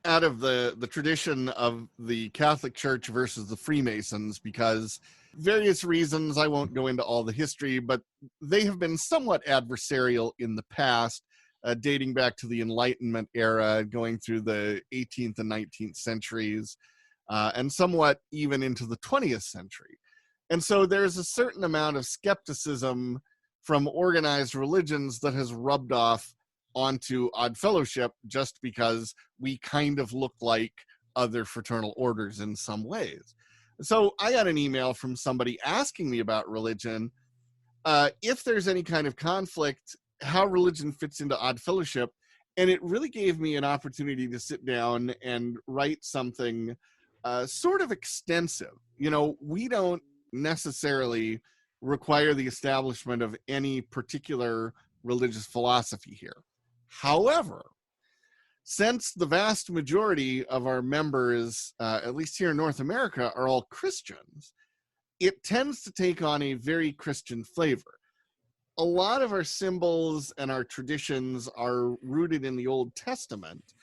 out of the tradition of the Catholic Church versus the Freemasons, because various reasons, I won't go into all the history, but they have been somewhat adversarial in the past, dating back to the Enlightenment era, going through the 18th and 19th centuries, and somewhat even into the 20th century. And so there's a certain amount of skepticism from organized religions that has rubbed off onto odd fellowship just because we kind of look like other fraternal orders in some ways. So I got an email from somebody asking me about religion, if there's any kind of conflict, how religion fits into odd fellowship. And it really gave me an opportunity to sit down and write something sort of extensive. You know, we don't necessarily require the establishment of any particular religious philosophy here. However, since the vast majority of our members, at least here in North America, are all Christians, it tends to take on a very Christian flavor. A lot of our symbols and our traditions are rooted in the Old Testament,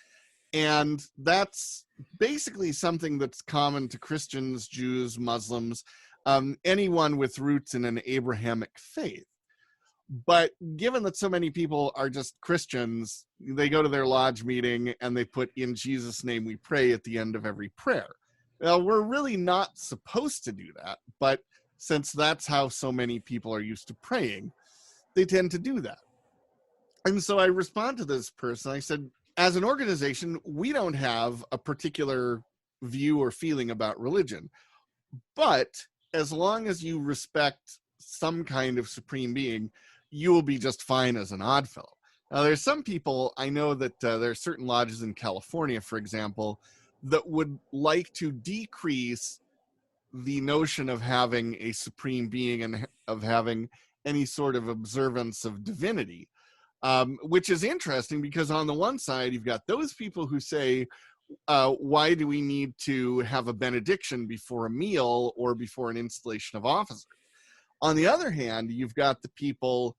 and that's basically something that's common to Christians, Jews, Muslims, anyone with roots in an Abrahamic faith. But given that so many people are just Christians, they go to their lodge meeting and they put "In Jesus' name we pray" at the end of every prayer. Now, we're really not supposed to do that, but since that's how so many people are used to praying, they tend to do that. And so I respond to this person. I said, as an organization, we don't have a particular view or feeling about religion, but as long as you respect some kind of supreme being, you will be just fine as an odd fellow. Now, there's some people, I know that there are certain lodges in California, for example, that would like to decrease the notion of having a supreme being and of having any sort of observance of divinity, which is interesting because on the one side, you've got those people who say, why do we need to have a benediction before a meal or before an installation of officers? On the other hand, you've got the people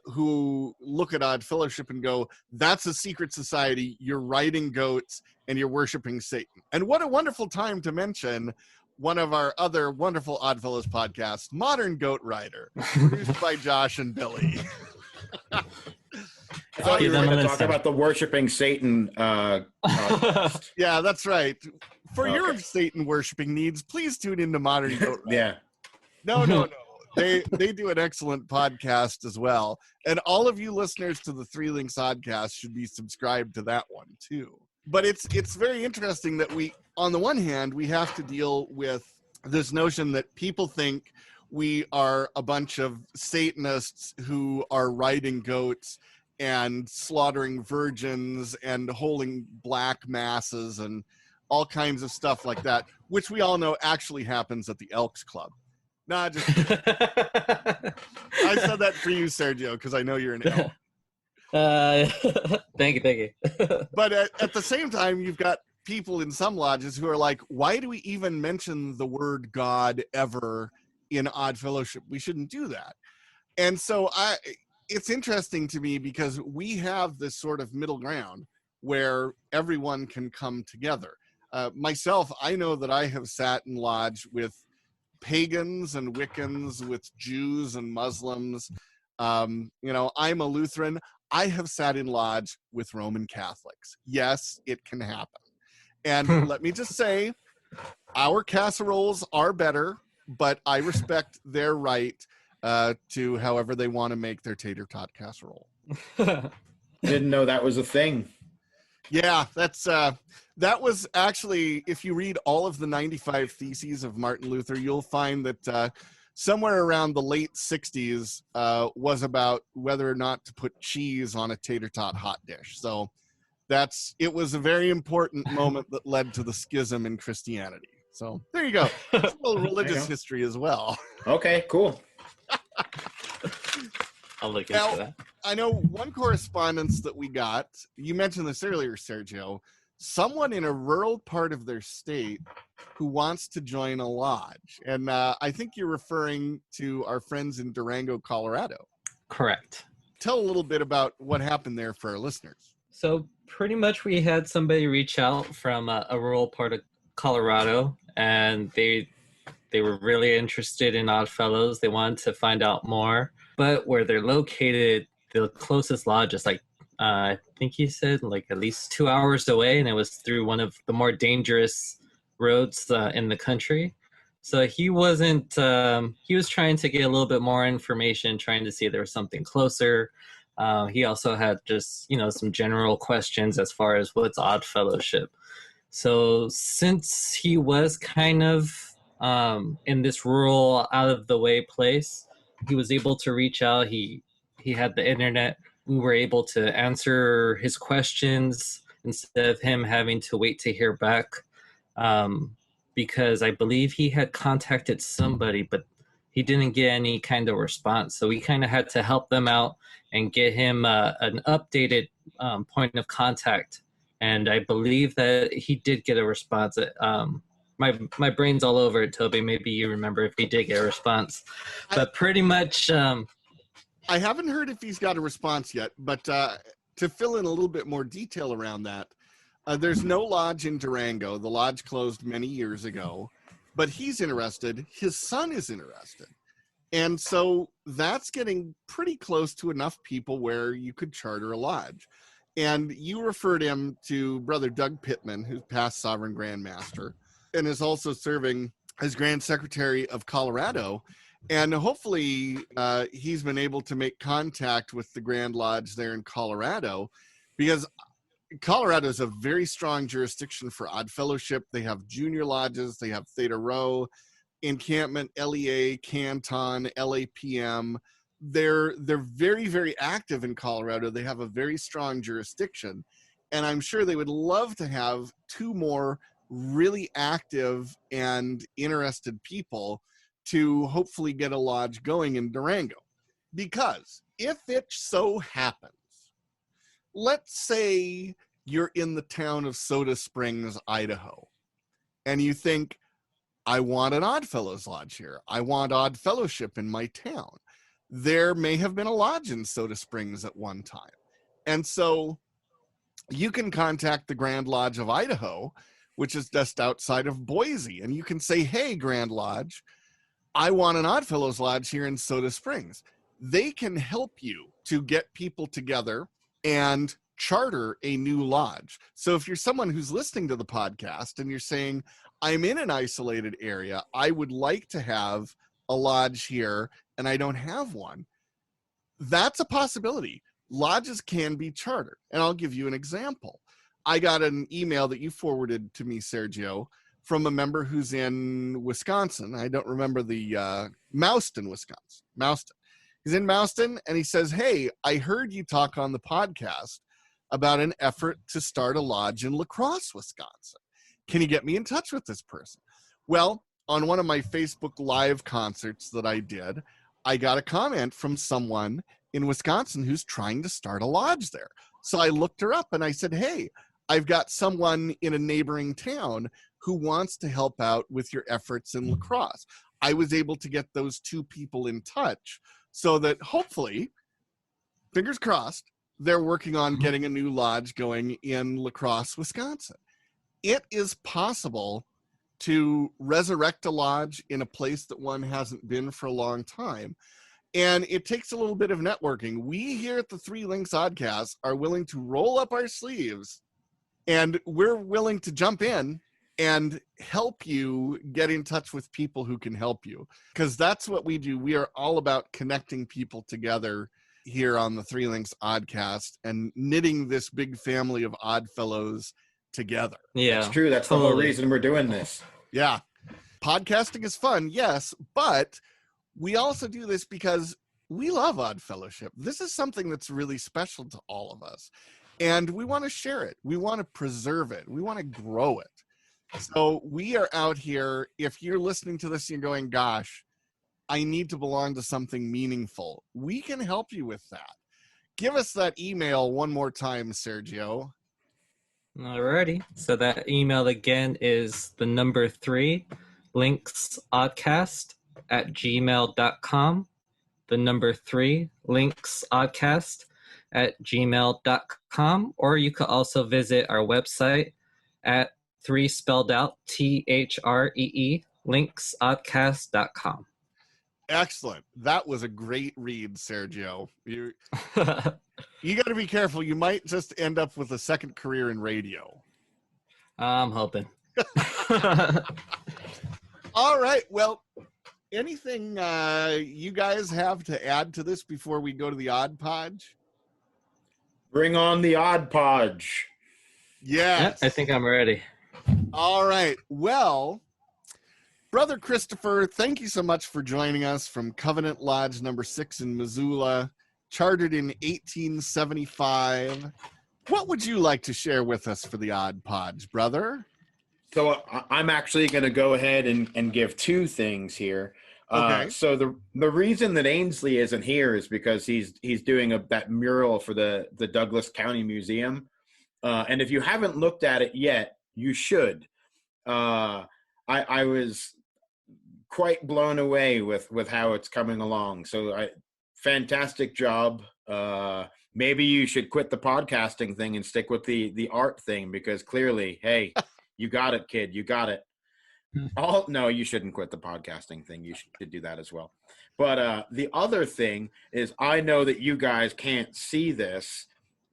who look at odd fellowship and go, that's a secret society, you're riding goats and you're worshiping Satan. And what a wonderful time to mention one of our other wonderful Odd Fellows podcasts, Modern Goat Rider, produced by Josh and Billy. I thought you were going to talk about the worshiping Satan podcast. Yeah, that's right. For your Satan worshiping needs, please tune into Modern Goat Rider. Yeah. No. They do an excellent podcast as well. And all of you listeners to the Three Links Oddcast should be subscribed to that one too. But it's very interesting that we, on the one hand, we have to deal with this notion that people think we are a bunch of Satanists who are riding goats and slaughtering virgins and holding black masses and all kinds of stuff like that, which we all know actually happens at the Elks Club. Nah, just I said that for you, Sergio, because I know you're an elk. Thank you. But at the same time, you've got people in some lodges who are like, why do we even mention the word God ever in Odd Fellowship? We shouldn't do that. And so it's interesting to me because we have this sort of middle ground where everyone can come together. Myself, I know that I have sat in lodge with pagans and Wiccans, with Jews and Muslims. I'm a Lutheran. I have sat in lodge with Roman Catholics. Yes, it can happen. And let me just say, our casseroles are better, but I respect their right to however they want to make their tater tot casserole. Didn't know that was a thing. Yeah, that was actually, if you read all of the 95 Theses of Martin Luther, you'll find that somewhere around the late 60s was about whether or not to put cheese on a tater tot hot dish. So it was a very important moment that led to the schism in Christianity. So there you go. It's a little religious history as well. Okay, cool. I'll look Now, into that. I know one correspondence that we got, you mentioned this earlier, Sergio, someone in a rural part of their state who wants to join a lodge. And I think you're referring to our friends in Durango, Colorado. Correct. Tell a little bit about what happened there for our listeners. So pretty much we had somebody reach out from a rural part of Colorado, and they were really interested in Oddfellows. They wanted to find out more, but where they're located, the closest lodge is like, I think he said like at least 2 hours away, and it was through one of the more dangerous roads in the country. So he wasn't, he was trying to get a little bit more information, trying to see if there was something closer. He also had just, some general questions as far as what's Odd Fellowship. So since he was kind of in this rural, out of the way place, he was able to reach out. He had the internet. We were able to answer his questions instead of him having to wait to hear back. Because I believe he had contacted somebody, but he didn't get any kind of response. So we kind of had to help them out and get him an updated point of contact. And I believe that he did get a response. My brain's all over it, Toby. Maybe you remember if he did get a response. But pretty much... I haven't heard if he's got a response yet, but to fill in a little bit more detail around that, there's no lodge in Durango. The lodge closed many years ago, but he's interested. His son is interested. And so that's getting pretty close to enough people where you could charter a lodge. And you referred him to Brother Doug Pittman, who's past Sovereign Grand Master, and is also serving as Grand Secretary of Colorado. And hopefully he's been able to make contact with the Grand Lodge there in Colorado, because Colorado is a very strong jurisdiction for Odd Fellowship. They have junior lodges, they have Theta Rho, Encampment, LEA, Canton, LAPM. They're very, very active in Colorado. They have a very strong jurisdiction. And I'm sure they would love to have two more really active and interested people to hopefully get a lodge going in Durango. Because if it so happens, let's say you're in the town of Soda Springs, Idaho, and you think, I want an Oddfellows Lodge here. I want Odd Fellowship in my town. There may have been a lodge in Soda Springs at one time. And so you can contact the Grand Lodge of Idaho, which is just outside of Boise, and you can say, hey, Grand Lodge, I want an Oddfellows Lodge here in Soda Springs. They can help you to get people together and charter a new lodge. So if you're someone who's listening to the podcast and you're saying, I'm in an isolated area, I would like to have a lodge here and I don't have one, that's a possibility. Lodges can be chartered. And I'll give you an example. I got an email that you forwarded to me, Sergio, from a member who's in Wisconsin. I don't remember the Mouston, Wisconsin. Mouston. He's in Mouston, and he says, hey, I heard you talk on the podcast about an effort to start a lodge in La Crosse, Wisconsin. Can you get me in touch with this person? Well, on one of my Facebook Live concerts that I did, I got a comment from someone in Wisconsin who's trying to start a lodge there. So I looked her up and I said, hey, I've got someone in a neighboring town who wants to help out with your efforts in La Crosse. I was able to get those two people in touch so that hopefully, fingers crossed, they're working on getting a new lodge going in La Crosse, Wisconsin. It is possible to resurrect a lodge in a place that one hasn't been for a long time. And it takes a little bit of networking. We here at the Three Links Oddcast are willing to roll up our sleeves, and we're willing to jump in and help you get in touch with people who can help you. Because that's what we do. We are all about connecting people together here on the Three Links Oddcast and knitting this big family of odd fellows together. Yeah, That's true. That's the whole reason we're doing this. Yeah. Podcasting is fun, yes, but we also do this because we love Odd Fellowship. This is something that's really special to all of us, and we want to share it. We want to preserve it. We want to grow it. So we are out here. If you're listening to this and you're going, gosh, I need to belong to something meaningful, we can help you with that. Give us that email one more time, Sergio. Alrighty. So that email again is the number 3, linksoddcast@gmail.com. The number 3, linksoddcast@gmail.com. Or you could also visit our website at 3 spelled out THREE, linksoddcast.com. Excellent. That was a great read, Sergio. You got to be careful. You might just end up with a second career in radio. I'm hoping. All right. Well, anything you guys have to add to this before we go to the Odd Podge? Bring on the Odd Podge. Yes. I think I'm ready. All right. Well, Brother Christopher, thank you so much for joining us from Covenant Lodge number 6 in Missoula, chartered in 1875. What would you like to share with us for the Odd Podge, brother? So I'm actually going to go ahead and give 2 things here. Okay. So the reason that Ainsley isn't here is because he's doing that mural for the Douglas County Museum. And if you haven't looked at it yet, you should. I was quite blown away with how it's coming along. So fantastic job. Maybe you should quit the podcasting thing and stick with the art thing, because clearly, hey, you got it, kid. You got it. No, you shouldn't quit the podcasting thing. You should do that as well. But the other thing is, I know that you guys can't see this,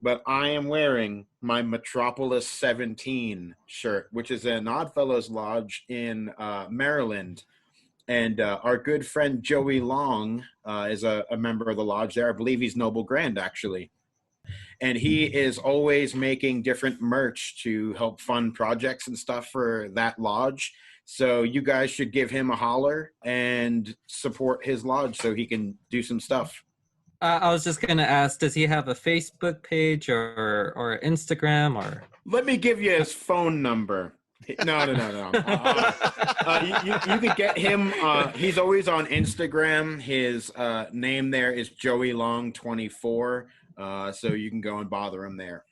but I am wearing my Metropolis 17 shirt, which is an Oddfellows Lodge in Maryland. And our good friend Joey Long is a member of the lodge there. I believe he's Noble Grand, actually. And he is always making different merch to help fund projects and stuff for that lodge. So you guys should give him a holler and support his lodge so he can do some stuff. I was just going to ask, does he have a Facebook page or Instagram? Or Let me give you his phone number. No. You could get him. He's always on Instagram. His name there is Joey Long 24. So you can go and bother him there.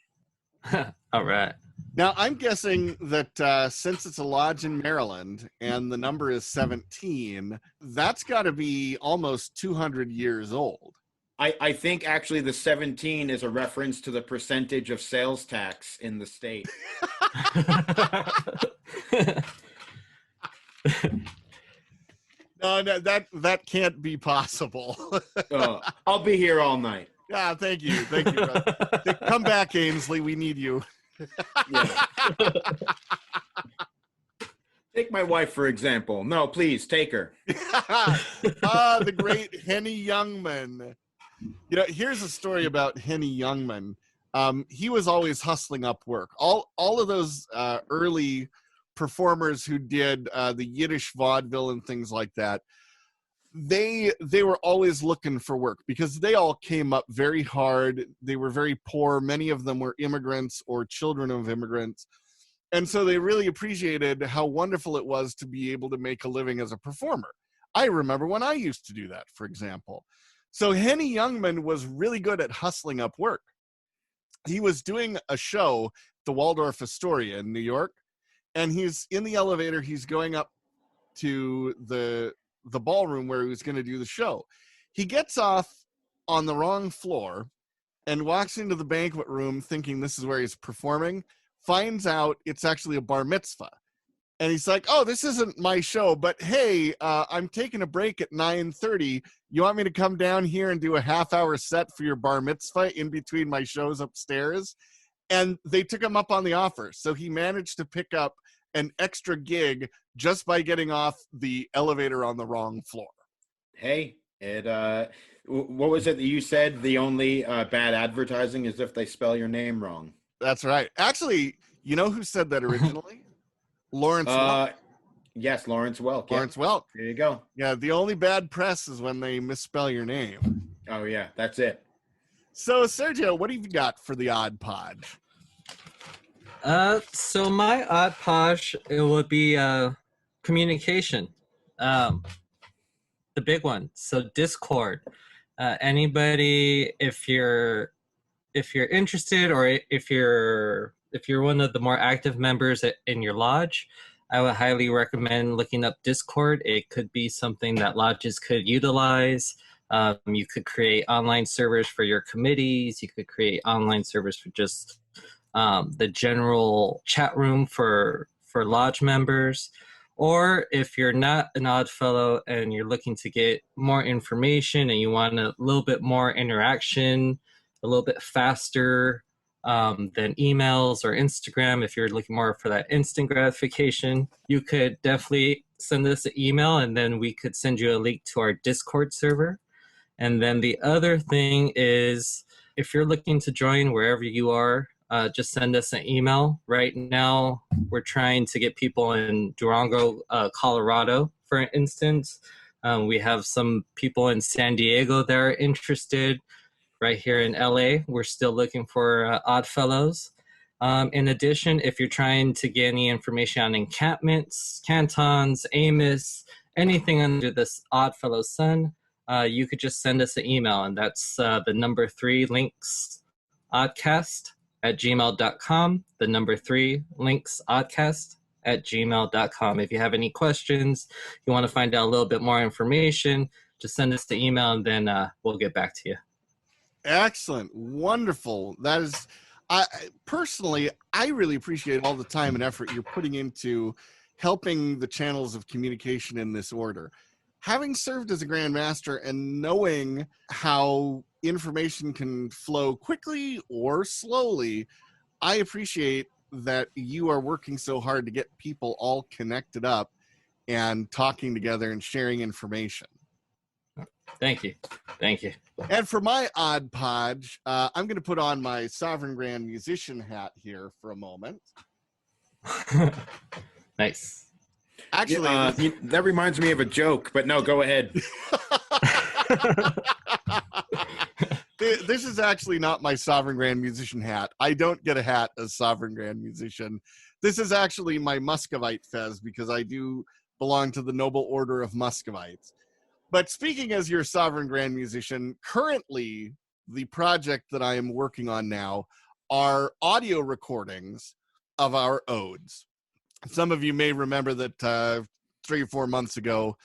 All right. Now, I'm guessing that since it's a lodge in Maryland and the number is 17, that's got to be almost 200 years old. I think actually the 17 is a reference to the percentage of sales tax in the state. No, that can't be possible. I'll be here all night. Yeah, thank you, brother. Come back, Ainsley. We need you. Yeah. Take my wife, for example. No, please, take her. The great Henny Youngman. You know, here's a story about Henny Youngman. He was always hustling up work. All of those early performers who did the Yiddish vaudeville and things like that, they were always looking for work because they all came up very hard. They were very poor. Many of them were immigrants or children of immigrants. And so they really appreciated how wonderful it was to be able to make a living as a performer. I remember when I used to do that, for example. So Henny Youngman was really good at hustling up work. He was doing a show, the Waldorf Astoria in New York, and he's in the elevator. He's going up to the ballroom where he was going to do the show. He gets off on the wrong floor and walks into the banquet room thinking this is where he's performing, finds out it's actually a bar mitzvah. And he's like, oh, this isn't my show, but hey, I'm taking a break at 9:30. You want me to come down here and do a half-hour set for your bar mitzvah in between my shows upstairs? And they took him up on the offer. So he managed to pick up an extra gig just by getting off the elevator on the wrong floor. Hey, It what was it that you said? The only bad advertising is if they spell your name wrong. That's right. Actually, you know who said that originally? Lawrence Welk. Yes, Lawrence Welk. Lawrence Welk. There you go. Yeah, the only bad press is when they misspell your name. Oh yeah, that's it. So, Sergio, what have you got for the Odd Podge? So my odd podge, it would be communication. The big one. So Discord. Anybody, if you're interested, or if you're one of the more active members in your lodge, I would highly recommend looking up Discord. It could be something that lodges could utilize. You could create online servers for your committees. You could create online servers for just the general chat room for lodge members. Or if you're not an odd fellow and you're looking to get more information and you want a little bit more interaction, a little bit faster than emails or Instagram, if you're looking more for that instant gratification, you could definitely send us an email and then we could send you a link to our Discord server. And then the other thing is, if you're looking to join wherever you are, just send us an email. Right now, we're trying to get people in Durango, Colorado, for instance. We have some people in San Diego that are interested. Right here in LA, we're still looking for odd fellows. In addition, if you're trying to get any information on encampments, cantons, Amos, anything under this odd fellow sun, you could just send us an email, and that's the number 3 links oddcast@gmail.com, the number 3 links oddcast@gmail.com. If you have any questions, you want to find out a little bit more information, just send us the email and then we'll get back to you. Excellent. Wonderful. That is, I really appreciate all the time and effort you're putting into helping the channels of communication in this order. Having served as a Grand Master and knowing how information can flow quickly or slowly, I appreciate that you are working so hard to get people all connected up and talking together and sharing information. Thank you. Thank you. And for my odd podge, I'm going to put on my Sovereign Grand Musician hat here for a moment. Nice. Actually, that reminds me of a joke, but no, go ahead. This is actually not my Sovereign Grand Musician hat. I don't get a hat as Sovereign Grand Musician. This is actually my Muscovite fez because I do belong to the Noble Order of Muscovites. But speaking as your Sovereign Grand Musician, currently the project that I am working on now are audio recordings of our odes. Some of you may remember that 3 or 4 months ago,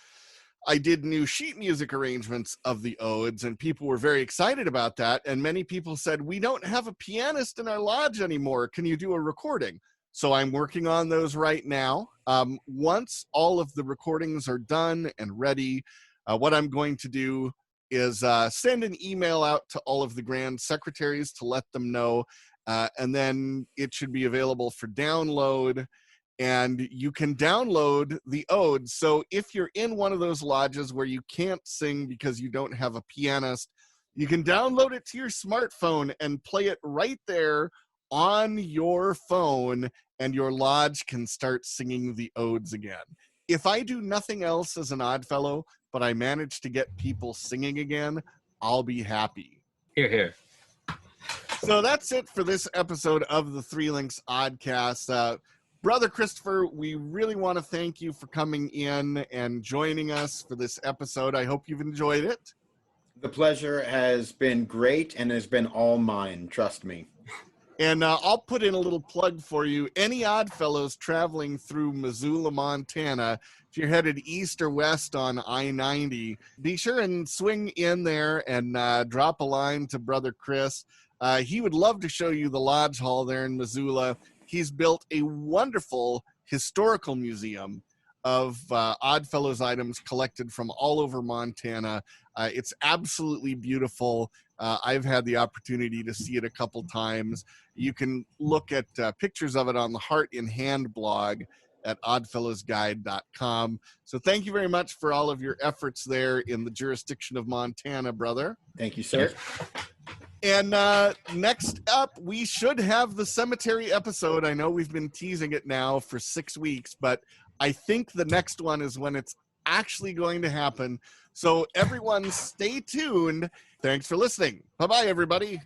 I did new sheet music arrangements of the odes, and people were very excited about that. And many people said, we don't have a pianist in our lodge anymore. Can you do a recording? So I'm working on those right now. Once all of the recordings are done and ready, what I'm going to do is send an email out to all of the Grand Secretaries to let them know, and then it should be available for download. And you can download the odes. So if you're in one of those lodges where you can't sing because you don't have a pianist, you can download it to your smartphone and play it right there on your phone, and your lodge can start singing the odes again. If I do nothing else as an odd fellow, but I manage to get people singing again, I'll be happy. Hear, hear. So that's it for this episode of the 3 Links Oddcast. Brother Christopher, we really want to thank you for coming in and joining us for this episode. I hope you've enjoyed it. The pleasure has been great and has been all mine, trust me. And I'll put in a little plug for you. Any odd fellows traveling through Missoula, Montana, if you're headed east or west on I-90, be sure and swing in there and drop a line to Brother Chris. He would love to show you the lodge hall there in Missoula. He's built a wonderful historical museum of Odd Fellows items collected from all over Montana. It's absolutely beautiful. I've had the opportunity to see it a couple times. You can look at pictures of it on the Heart in Hand blog, at oddfellowsguide.com. So thank you very much for all of your efforts there in the jurisdiction of Montana, brother. Thank you, sir. And next up, we should have the cemetery episode. I know we've been teasing it now for 6 weeks, but I think the next one is when it's actually going to happen. So everyone stay tuned. Thanks for listening. Bye-bye, everybody.